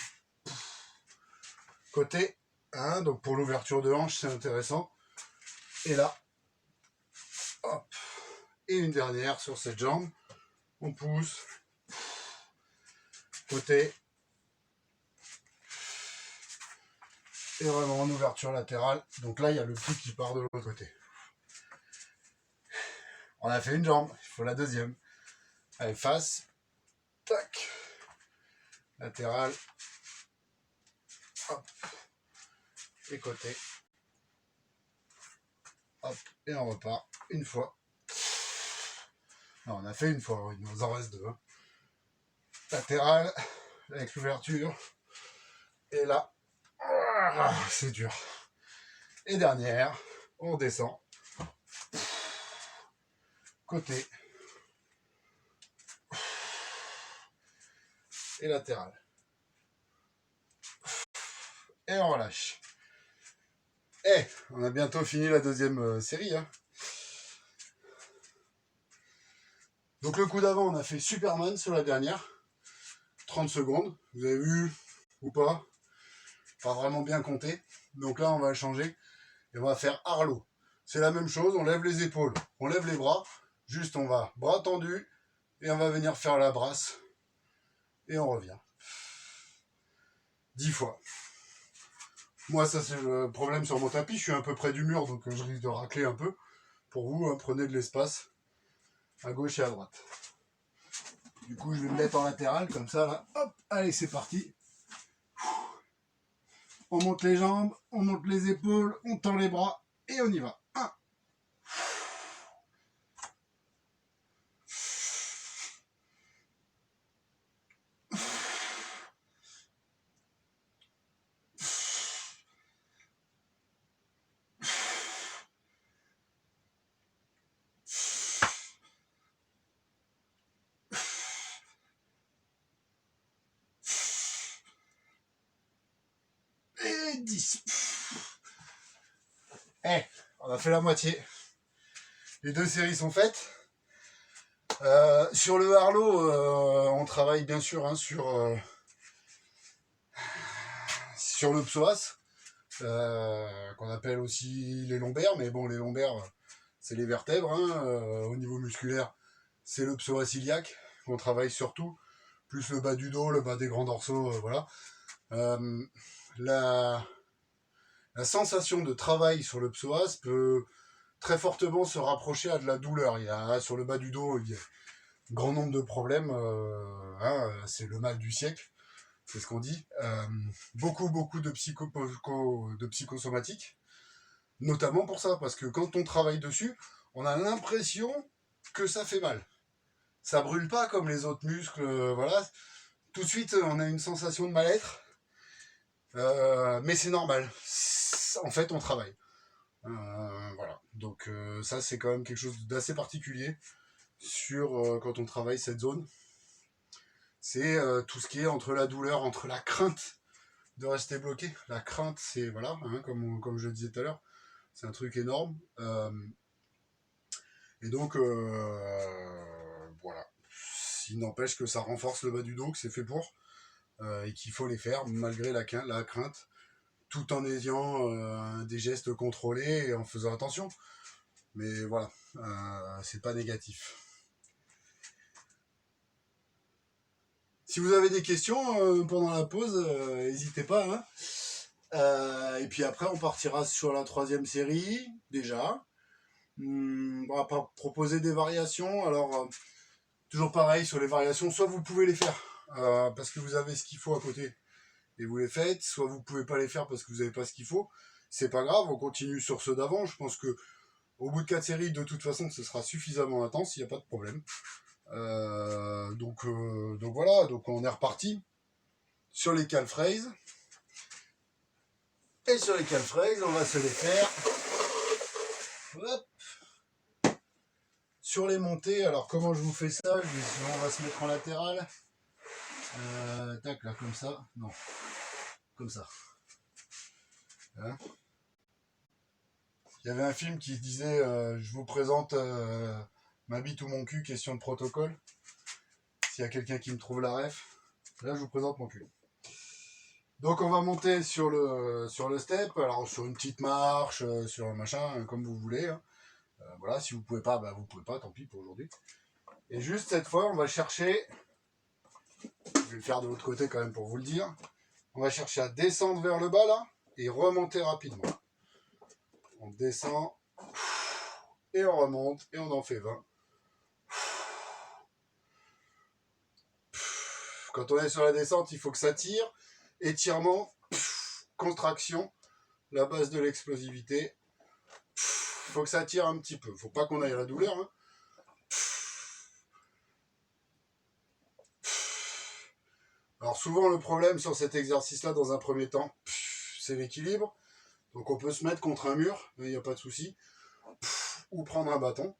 Côté. Hein, donc pour l'ouverture de hanche, c'est intéressant. Et là. Hop. Et une dernière sur cette jambe. On pousse. Côté. Et vraiment en ouverture latérale. Donc là, il y a le pied qui part de l'autre côté. On a fait une jambe, il faut la deuxième. Allez, face. Tac. Latéral. Hop. Et côté. Hop. Et on repart une fois. Non, on a fait une fois, il nous en reste 2. Hein. Latéral. Avec l'ouverture. Et là. C'est dur. Et dernière. On descend. Côté. Et latéral. Et on relâche. Et on a bientôt fini la deuxième série. Hein. Donc le coup d'avant, on a fait Superman sur la dernière. 30 secondes. Vous avez vu ou pas? Pas vraiment bien compté. Donc là, on va changer. Et on va faire Arlo. C'est la même chose. On lève les épaules. On lève les bras. Juste, on va bras tendus. Et on va venir faire la brasse. Et on revient. 10 fois. Moi, ça c'est le problème sur mon tapis. Je suis un peu près du mur, donc je risque de racler un peu. Pour vous, hein, prenez de l'espace à gauche et à droite. Du coup, je vais me mettre en latéral, comme ça, là. Hop, allez, c'est parti. On monte les jambes, on monte les épaules, on tend les bras, et on y va. 1. Et 10. Eh, on a fait la moitié. Les 2 séries sont faites. Sur le Harlow, on travaille bien sûr hein, sur le psoas, qu'on appelle aussi les lombaires, mais bon, les lombaires, c'est les vertèbres. Hein, au niveau musculaire, c'est le psoas iliaque qu'on travaille surtout, plus le bas du dos, le bas des grands dorsaux, voilà. La sensation de travail sur le psoas peut très fortement se rapprocher à de la douleur. Il y a, sur le bas du dos, il y a un grand nombre de problèmes. Hein, c'est le mal du siècle, c'est ce qu'on dit. Beaucoup de psychosomatiques, notamment pour ça, parce que quand on travaille dessus, on a l'impression que ça fait mal. Ça brûle pas comme les autres muscles, voilà. Tout de suite, on a une sensation de mal-être, mais c'est normal. En fait, on travaille. Voilà. Donc ça, c'est quand même quelque chose d'assez particulier sur quand on travaille cette zone. C'est tout ce qui est entre la douleur, entre la crainte de rester bloqué. La crainte, c'est, voilà, hein, comme je le disais tout à l'heure, c'est un truc énorme. Et donc, voilà. Il n'empêche que ça renforce le bas du dos, que c'est fait pour, et qu'il faut les faire malgré la crainte, tout en ayant des gestes contrôlés et en faisant attention. Mais voilà, c'est pas négatif. Si vous avez des questions pendant la pause, n'hésitez pas. Hein. Et puis après, on partira sur la 3e série, déjà. On va proposer des variations. Alors, toujours pareil sur les variations, soit vous pouvez les faire parce que vous avez ce qu'il faut à côté et vous les faites, soit vous pouvez pas les faire parce que vous n'avez pas ce qu'il faut. C'est pas grave, on continue sur ceux d'avant. Je pense que au bout de 4 séries, de toute façon, ce sera suffisamment intense, il n'y a pas de problème. Donc voilà, donc on est reparti sur les calf raises. Et sur les calf raises, on va se les faire. Hop. Sur les montées, alors comment je vous fais ça? On va se mettre en latéral. Tac, là, comme ça. Non, comme ça. Hein, il y avait un film qui disait je vous présente ma bite ou mon cul, question de protocole. S'il y a quelqu'un qui me trouve la ref, là je vous présente mon cul. Donc on va monter sur le step, alors sur une petite marche, sur un machin, comme vous voulez. Hein. Voilà, si vous pouvez pas, bah vous pouvez pas, tant pis pour aujourd'hui. Et juste cette fois, on va chercher, je vais le faire de l'autre côté quand même pour vous le dire, on va chercher à descendre vers le bas là, et remonter rapidement. On descend, et on remonte, et on en fait 20. Quand on est sur la descente, il faut que ça tire. Étirement, contraction, la base de l'explosivité. Il faut que ça tire un petit peu. Faut pas qu'on aille à la douleur. Hein. Alors souvent, le problème sur cet exercice-là, dans un premier temps, c'est l'équilibre. Donc on peut se mettre contre un mur, il n'y a pas de souci. Ou prendre un bâton.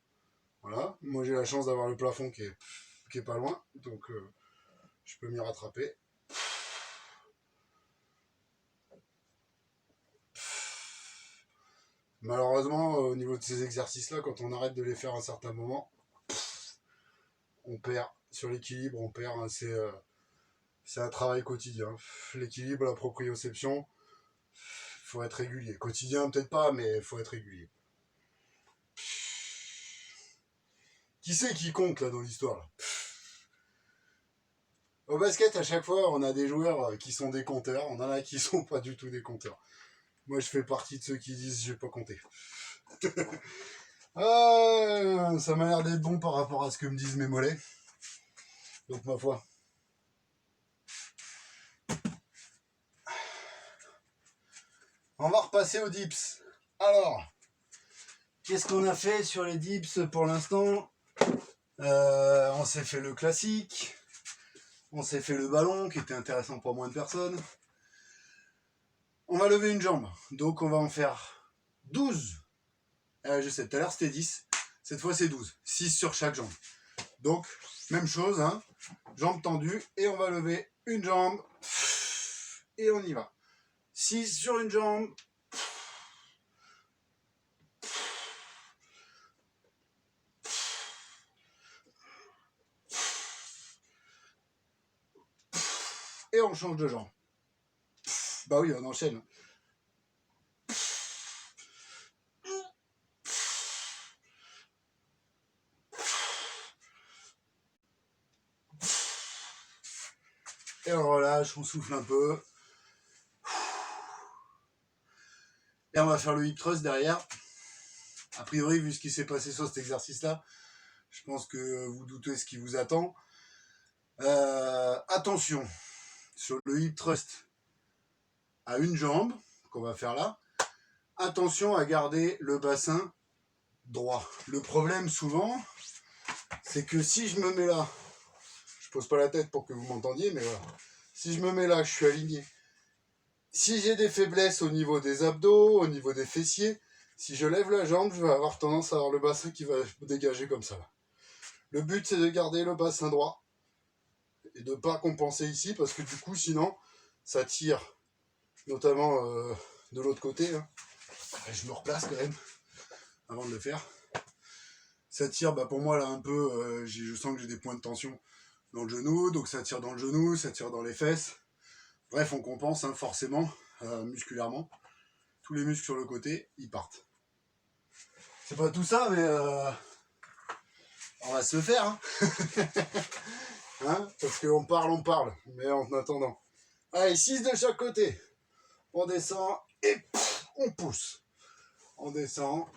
Voilà. Moi, j'ai la chance d'avoir le plafond qui est pas loin. Donc je peux m'y rattraper. Malheureusement, au niveau de ces exercices-là, quand on arrête de les faire à un certain moment, on perd sur l'équilibre, on perd. Hein, c'est un travail quotidien. L'équilibre, la proprioception, il faut être régulier. Quotidien, peut-être pas, mais il faut être régulier. Qui c'est qui compte là dans l'histoire là? Au basket, à chaque fois, on a des joueurs qui sont des compteurs, on en a qui sont pas du tout des compteurs. Moi, je fais partie de ceux qui disent j'ai pas compté. Ça m'a l'air d'être bon par rapport à ce que me disent mes mollets. Donc, ma foi. On va repasser aux dips. Alors, qu'est-ce qu'on a fait sur les dips pour l'instant? On s'est fait le classique. On s'est fait le ballon qui était intéressant pour moins de personnes. On va lever une jambe. Donc, on va en faire 12. Je sais, tout à l'heure c'était 10. Cette fois, c'est 12. 6 sur chaque jambe. Donc, même chose, hein. Jambe tendue. Et on va lever une jambe. Et on y va. 6 sur une jambe. Et on change de jambe. Bah oui, on enchaîne. Et on relâche, on souffle un peu. Et on va faire le hip thrust derrière. A priori, vu ce qui s'est passé sur cet exercice-là, je pense que vous doutez ce qui vous attend. Attention, sur le hip thrust à une jambe, qu'on va faire là, attention à garder le bassin droit. Le problème souvent, c'est que si je me mets là, je pose pas la tête pour que vous m'entendiez, mais voilà. Si je me mets là, je suis aligné. Si j'ai des faiblesses au niveau des abdos, au niveau des fessiers, si je lève la jambe, je vais avoir tendance à avoir le bassin qui va dégager comme ça. Le but, c'est de garder le bassin droit et de ne pas compenser ici, parce que du coup, sinon, ça tire, notamment de l'autre côté. Hein. Je me replace quand même, avant de le faire. Ça tire, bah, pour moi, là, un peu, je sens que j'ai des points de tension dans le genou, donc ça tire dans le genou, ça tire dans les fesses. Bref, on compense hein, forcément, musculairement. Tous les muscles sur le côté, ils partent. C'est pas tout ça, mais on va se le faire. Hein. Hein, parce qu'on parle, mais en attendant. Allez, 6 de chaque côté. On descend et on pousse. On descend.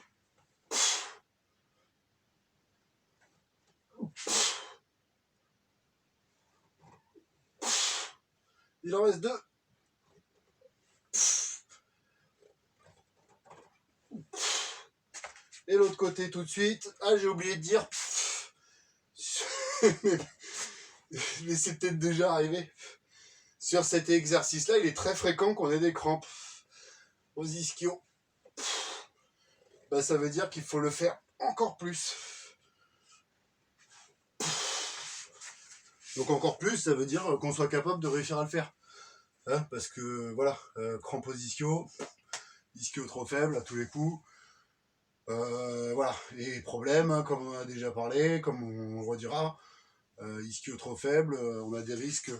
Il en reste 2. Et l'autre côté tout de suite. Ah, j'ai oublié de dire. Mais c'est peut-être déjà arrivé. Sur cet exercice-là, il est très fréquent qu'on ait des crampes aux ischios. Bah, ça veut dire qu'il faut le faire encore plus. Donc encore plus, ça veut dire qu'on soit capable de réussir à le faire. Hein, parce que voilà, crampes aux ischios trop faibles à tous les coups. Voilà, et problème, hein, comme on a déjà parlé, comme on le redira, ischio trop faible, on a des risques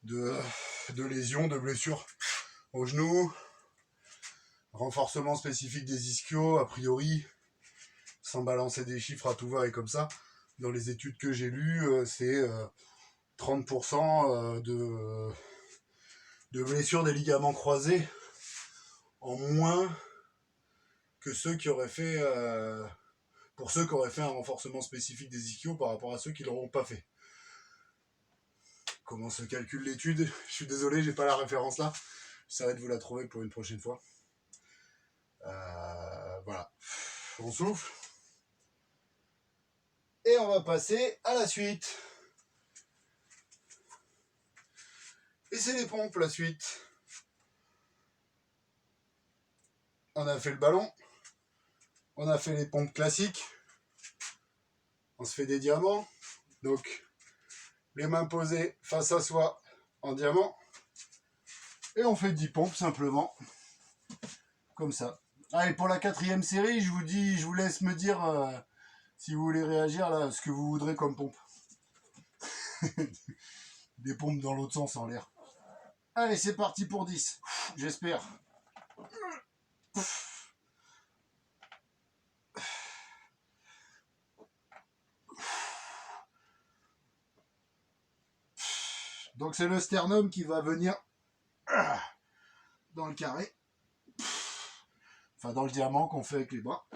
de lésions, de blessures au genou, renforcement spécifique des ischios, a priori, sans balancer des chiffres à tout va et comme ça, dans les études que j'ai lues, c'est 30% de blessures des ligaments croisés en moins que ceux qui auraient fait, pour ceux qui auraient fait un renforcement spécifique des ischios par rapport à ceux qui ne l'auront pas fait. Comment se calcule l'étude? Je suis désolé, j'ai pas la référence là. J'essaierai de vous la trouver pour une prochaine fois. Voilà. On souffle. Et on va passer à la suite. Et c'est les pompes, la suite. On a fait le ballon. On a fait les pompes classiques. On se fait des diamants. Donc, les mains posées face à soi en diamant. Et on fait 10 pompes simplement. Comme ça. Allez, pour la 4e série, je vous laisse me dire si vous voulez réagir là, ce que vous voudrez comme pompe. Des pompes dans l'autre sens en l'air. Allez, c'est parti pour 10. J'espère. Donc c'est le sternum qui va venir dans le carré. Enfin, dans le diamant qu'on fait avec les bras.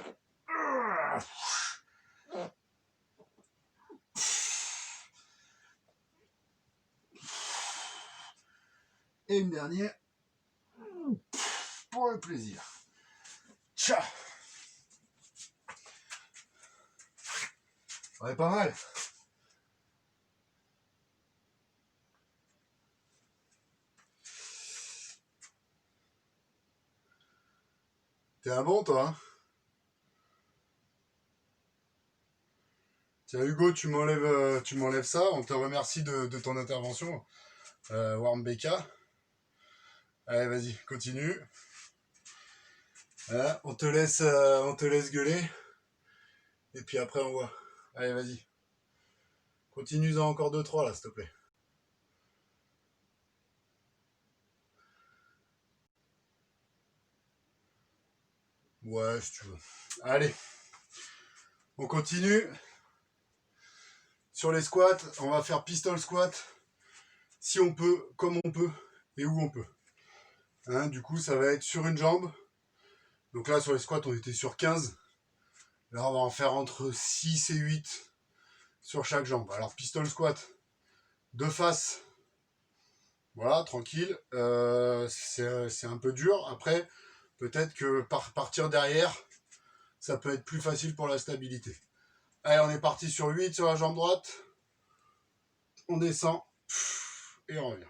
Et une dernière. Pour le plaisir. Tcha. Ouais, pas mal. T'es un bon, toi, hein? Tiens, Hugo, tu m'enlèves ça. On te remercie de ton intervention. Warm BK. Allez, vas-y, continue. Voilà, on te laisse gueuler. Et puis après, on voit. Allez, vas-y. Continue-en encore 2-3, là, s'il te plaît. Ouais, si tu veux. Allez. On continue. Sur les squats, on va faire pistol squat si on peut, comme on peut et où on peut. Hein, du coup, ça va être sur une jambe. Donc là, sur les squats, on était sur 15. Là, on va en faire entre 6 et 8 sur chaque jambe. Alors, pistol squat de face. Voilà, tranquille. C'est un peu dur. Après, peut-être que partir derrière, ça peut être plus facile pour la stabilité. Allez, on est parti sur 8 sur la jambe droite. On descend. Et on revient.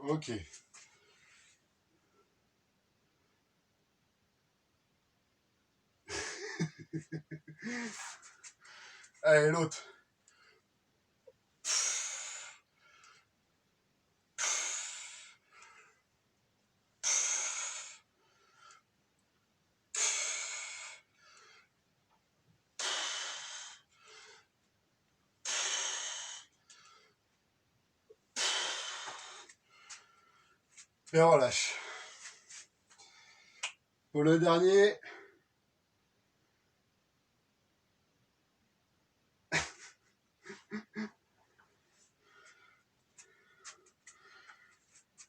Ok. Allez, l'autre. Et on relâche. Pour le dernier.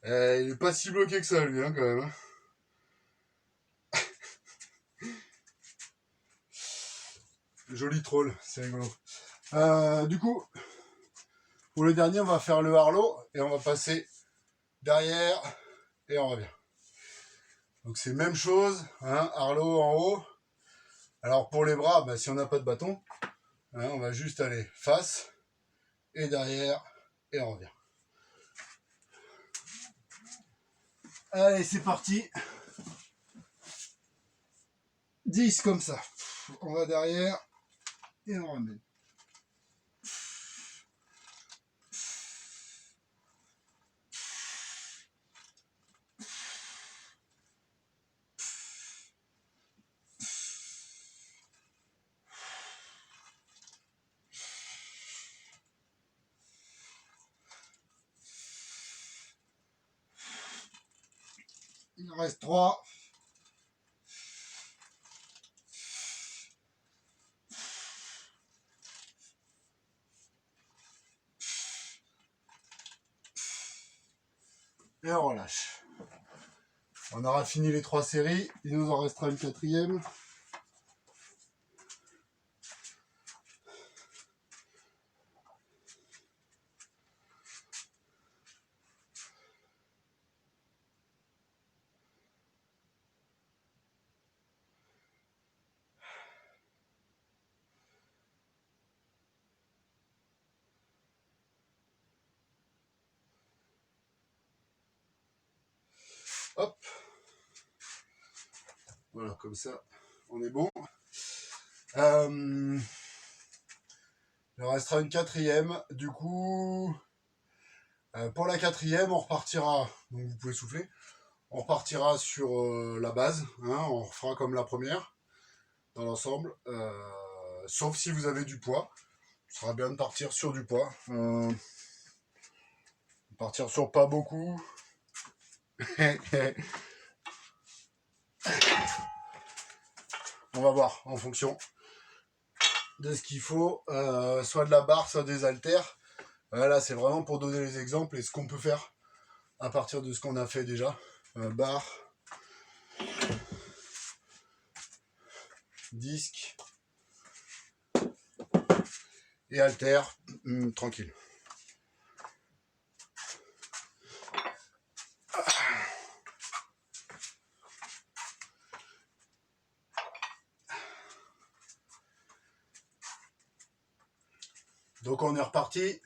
Il est pas si bloqué que ça, lui, hein, quand même. Joli troll, c'est rigolo. Du coup, pour le dernier, on va faire le Harlow et on va passer derrière et on revient. Donc c'est même chose, hein, Harlow en haut. Alors pour les bras, bah, si on n'a pas de bâton, hein, on va juste aller face et derrière et on revient. Allez, c'est parti. 10 comme ça. On va derrière et on remet. Il en reste 3. Et on relâche. On aura fini les 3 séries. Il nous en restera une 4e. Hop. Voilà, comme ça, on est bon. Il en restera une 4e. Du coup, pour la 4e, on repartira. Donc vous pouvez souffler. On repartira sur la base. Hein, on refera comme la première dans l'ensemble. Sauf si vous avez du poids. Ce sera bien de partir sur du poids. Partir sur pas beaucoup. On va voir en fonction de ce qu'il faut, soit de la barre, soit des haltères. Là, c'est vraiment pour donner les exemples et ce qu'on peut faire à partir de ce qu'on a fait déjà. Barre, disque et haltères, tranquille. Donc on est reparti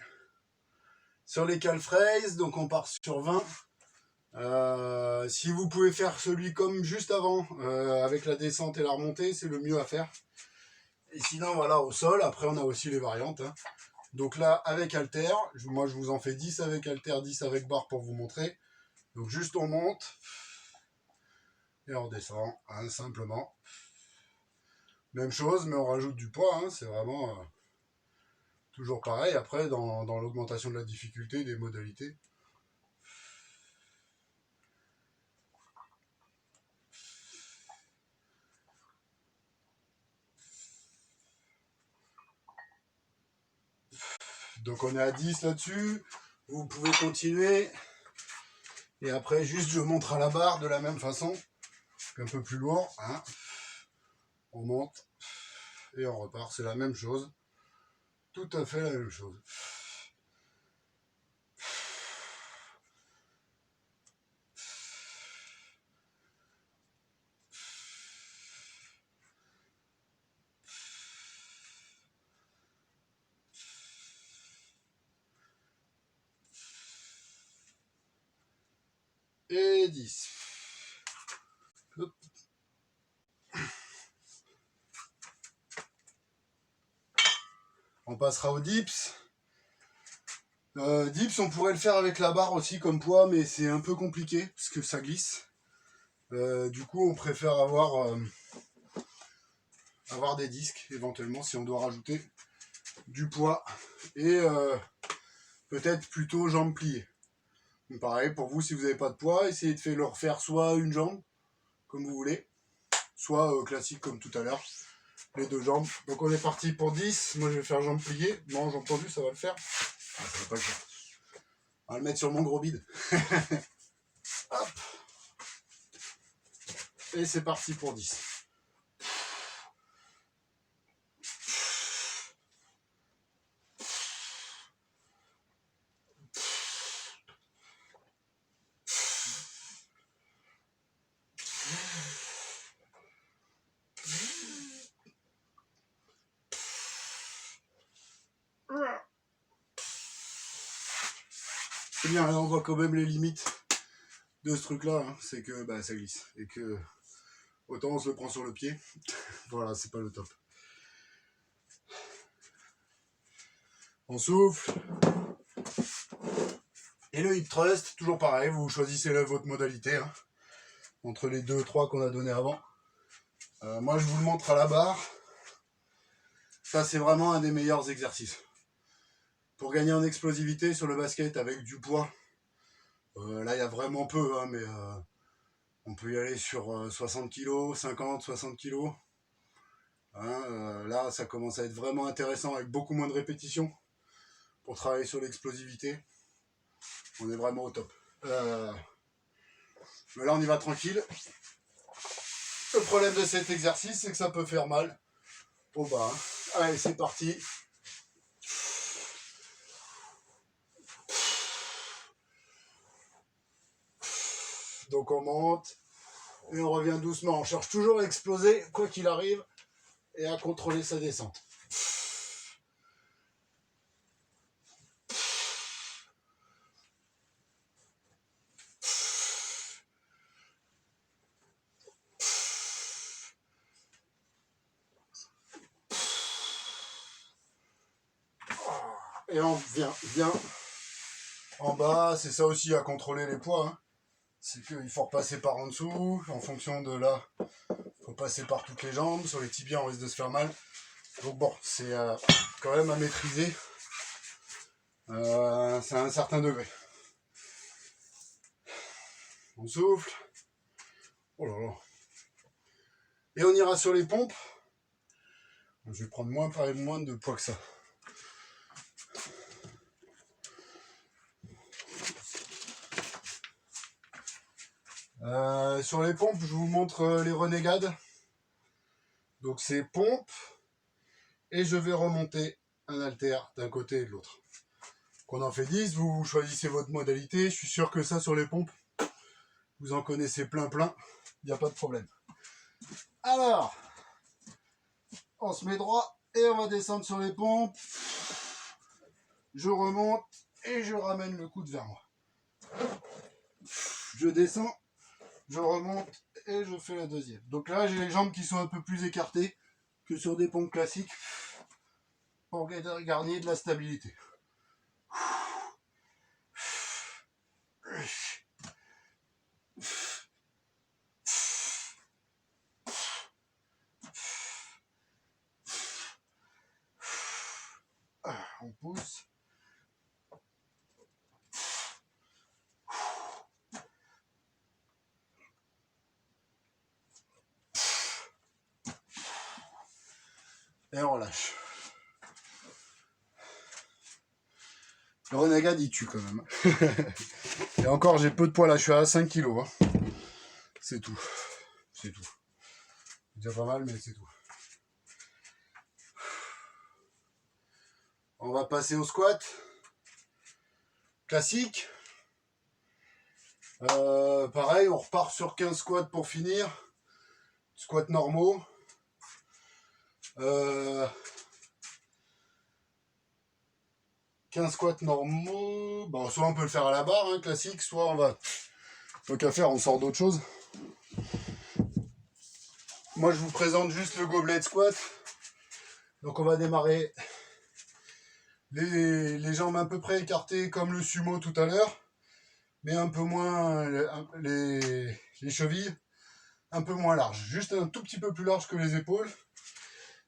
sur les calf raises, donc on part sur 20. Si vous pouvez faire celui comme juste avant, avec la descente et la remontée, c'est le mieux à faire. Et sinon, voilà, au sol, après on a aussi les variantes. Hein. Donc là, avec halter, moi je vous en fais 10 avec halter, 10 avec barre pour vous montrer. Donc juste on monte et on descend, hein, simplement. Même chose, mais on rajoute du poids, hein, c'est vraiment toujours pareil. Après, dans l'augmentation de la difficulté, des modalités. Donc on est à 10 là-dessus. Vous pouvez continuer. Et après, juste je montre à la barre de la même façon. Un peu plus lourd. Hein. On monte. Et on repart. C'est la même chose. Tout à fait la même chose. Et 10. Hop. On passera au dips. Dips, on pourrait le faire avec la barre aussi comme poids, mais c'est un peu compliqué parce que ça glisse. Du coup, on préfère avoir des disques éventuellement si on doit rajouter du poids et peut-être plutôt jambes pliées. Donc pareil, pour vous, si vous n'avez pas de poids, essayez de le refaire soit une jambe, comme vous voulez, soit classique comme tout à l'heure, les deux jambes. Donc on est parti pour 10. Moi, je vais faire jambes pliées. Non, jambes tendues, ça va le faire. Ah, ça va pas le faire. On va le mettre sur mon gros bide. Hop. Et c'est parti pour 10. C'est bien, là on voit quand même les limites de ce truc-là, hein. C'est que bah, ça glisse. Et que autant on se le prend sur le pied. Voilà, c'est pas le top. On souffle. Et le hip thrust, toujours pareil, vous choisissez là votre modalité, hein, entre les 2-3 qu'on a donné avant. Moi je vous le montre à la barre. Ça c'est vraiment un des meilleurs exercices. Pour gagner en explosivité sur le basket avec du poids, là il y a vraiment peu, hein, mais on peut y aller sur 60 kg, 50, 60 kg. Hein, là ça commence à être vraiment intéressant avec beaucoup moins de répétitions pour travailler sur l'explosivité. On est vraiment au top. Mais là on y va tranquille. Le problème de cet exercice, c'est que ça peut faire mal au bas. Hein. Allez, c'est parti. Donc on monte et on revient doucement. On cherche toujours à exploser, quoi qu'il arrive, et à contrôler sa descente. Et on vient bien en bas. C'est ça aussi à contrôler les poids. Hein. C'est qu'il faut repasser par en dessous. En fonction de là, il faut passer par toutes les jambes. Sur les tibias, on risque de se faire mal. Donc bon, c'est quand même à maîtriser. C'est à un certain degré. On souffle. Oh là là. Et on ira sur les pompes. Je vais prendre moins de poids que ça. Sur les pompes, je vous montre les renégades. Donc c'est pompe. Et je vais remonter un haltère d'un côté et de l'autre. Qu'on en fait 10, vous choisissez votre modalité. Je suis sûr que ça, sur les pompes, vous en connaissez plein. Il n'y a pas de problème. Alors, on se met droit et on va descendre sur les pompes. Je remonte et je ramène le coude vers moi. Je descends, je remonte et je fais la deuxième. Donc là, j'ai les jambes qui sont un peu plus écartées que sur des pompes classiques pour gagner de la stabilité. on pousse. Et on relâche. Le renegade il tue quand même. Et encore j'ai peu de poids là, je suis à 5 kg. Hein. C'est tout. C'est tout. C'est déjà pas mal mais c'est tout. On va passer au squat. Classique. Pareil, on repart sur 15 squats pour finir. Squats normaux. 15 squats normaux. Bon, soit on peut le faire à la barre, hein, classique, soit on va. Tant qu'à faire, on sort d'autre chose. Moi, je vous présente juste le gobelet squat. Donc, on va démarrer les jambes à peu près écartées comme le sumo tout à l'heure, mais un peu moins les chevilles, un peu moins larges. Juste un tout petit peu plus large que les épaules.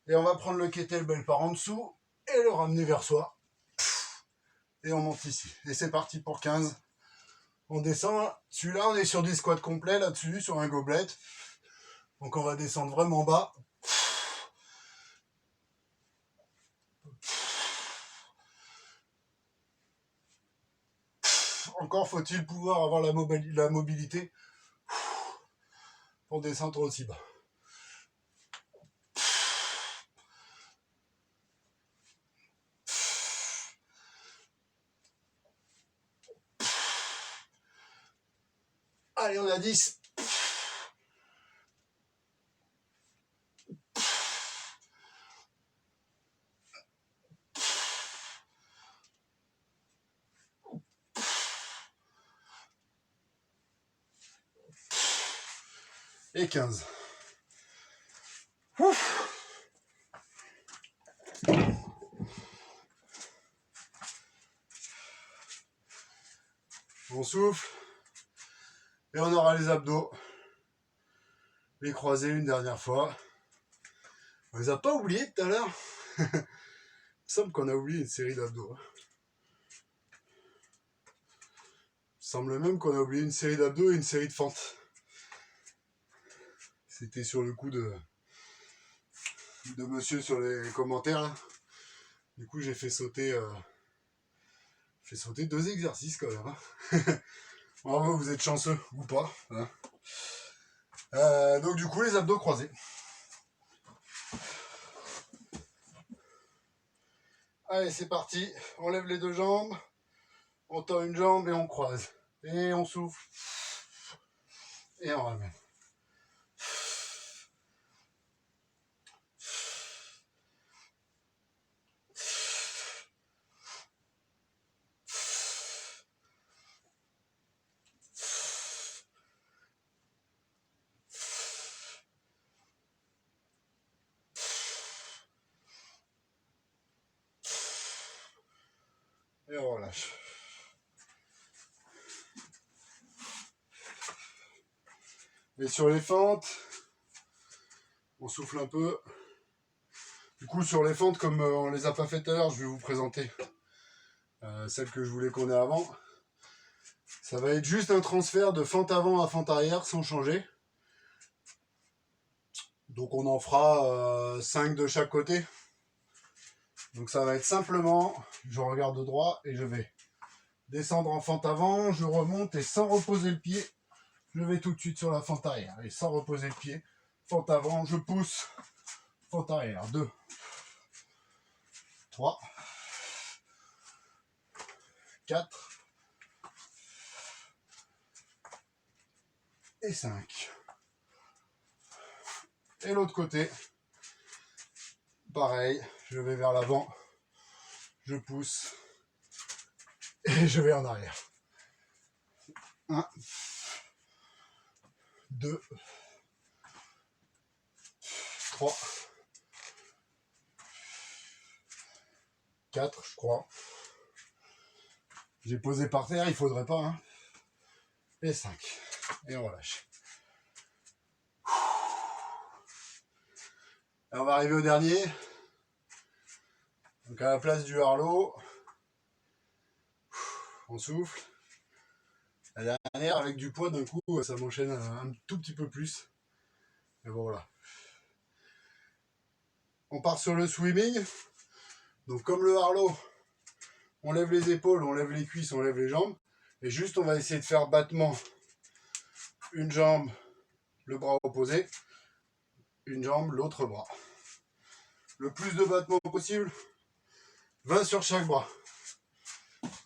Et on va prendre le kettlebell par en dessous et le ramener vers soi. Et on monte ici. Et c'est parti pour 15. On descend. Celui-là, on est sur des squats complets là-dessus, sur un gobelet. Donc on va descendre vraiment bas. Encore faut-il pouvoir avoir la mobilité pour descendre aussi bas. Allez, on a 10. Et 15. Ouf. On souffle. Et on aura les abdos. Les croisés une dernière fois. On les a pas oubliés tout à l'heure. Il me semble qu'on a oublié une série d'abdos. Il me semble même qu'on a oublié une série d'abdos et une série de fentes. C'était sur le coup de monsieur sur les commentaires. Là. Du coup, j'ai fait sauter 2 exercices quand même. Hein. Bravo, vous êtes chanceux ou pas. Hein. Donc du coup, les abdos croisés. Allez, c'est parti. On lève les 2 jambes. On tend une jambe et on croise. Et on souffle. Et on ramène. Et on relâche. Et sur les fentes, on souffle un peu. Du coup, sur les fentes, comme on les a pas fait tout à l'heure, je vais vous présenter celle que je voulais qu'on ait avant. Ça va être juste un transfert de fente avant à fente arrière sans changer. Donc on en fera 5 de chaque côté. Donc ça va être simplement, je regarde droit et je vais descendre en fente avant, je remonte et sans reposer le pied, je vais tout de suite sur la fente arrière. Et sans reposer le pied, fente avant, je pousse, fente arrière. 2, 3, 4 et 5. Et l'autre côté, pareil, je vais vers l'avant, je pousse et je vais en arrière. 1, 2, 3, 4, je crois. J'ai posé par terre, il faudrait pas. Hein. Et 5. Et on relâche. Et on va arriver au dernier. Donc à la place du Harlow, on souffle. La dernière, avec du poids, d'un coup, ça m'enchaîne un tout petit peu plus. Mais bon, voilà. On part sur le swimming. Donc comme le Harlow, on lève les épaules, on lève les cuisses, on lève les jambes. Et juste, on va essayer de faire battement. Une jambe, le bras opposé. Une jambe, l'autre bras. Le plus de battements possible. 20 sur chaque bras.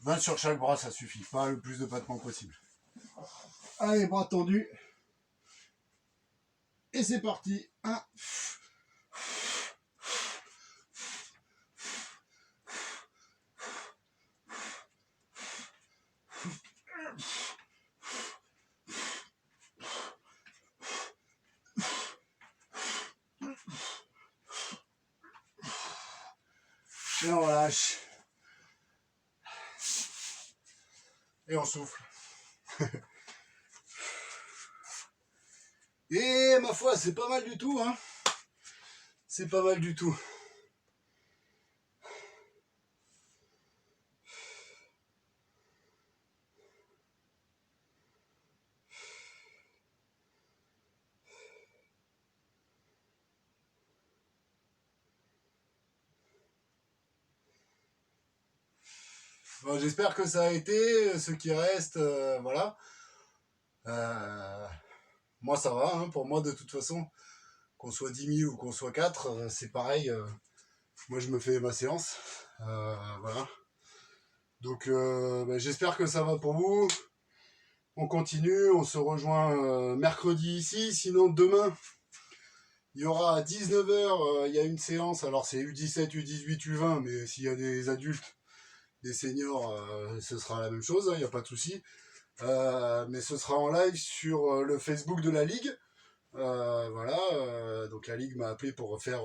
20 sur chaque bras, ça suffit. Pas le plus de battements possible. Allez, bras tendus. Et c'est parti. 1. Et on relâche. Et on souffle. Et ma foi, c'est pas mal du tout, hein. C'est pas mal du tout. Bon, j'espère que ça a été, ceux qui restent, voilà. Moi ça va, hein, pour moi de toute façon, qu'on soit 10 000 ou qu'on soit 4, c'est pareil. Moi je me fais ma séance. Voilà. Donc j'espère que ça va pour vous. On continue, on se rejoint mercredi ici, sinon demain, il y aura à 19h, il y a une séance, alors c'est U17, U18, U20, mais s'il y a des adultes, des seniors, ce sera la même chose, il n'y a pas de souci. Mais ce sera en live sur le Facebook de la Ligue. Voilà, donc la Ligue m'a appelé pour faire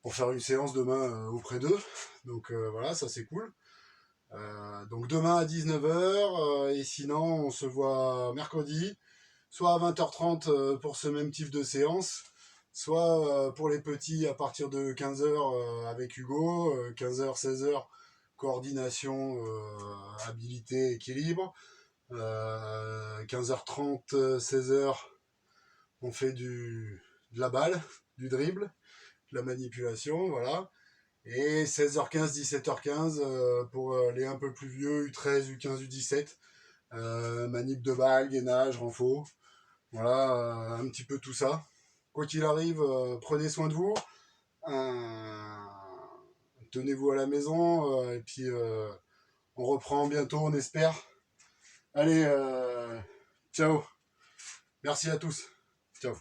une séance demain auprès d'eux. Donc voilà, ça c'est cool. Donc demain à 19h, et sinon on se voit mercredi, soit à 20h30 pour ce même type de séance, soit pour les petits à partir de 15h avec Hugo, 15h, 16h, coordination, habilité, équilibre, 15h30, 16h, on fait de la balle, du dribble, de la manipulation, voilà. Et 16h15, 17h15 pour les un peu plus vieux, U13, U15, U17, manip de balle, gainage, renfort. Voilà, un petit peu tout ça. Quoi qu'il arrive, prenez soin de vous. Tenez-vous à la maison. Et puis, on reprend bientôt, on espère. Allez, ciao. Merci à tous. Ciao.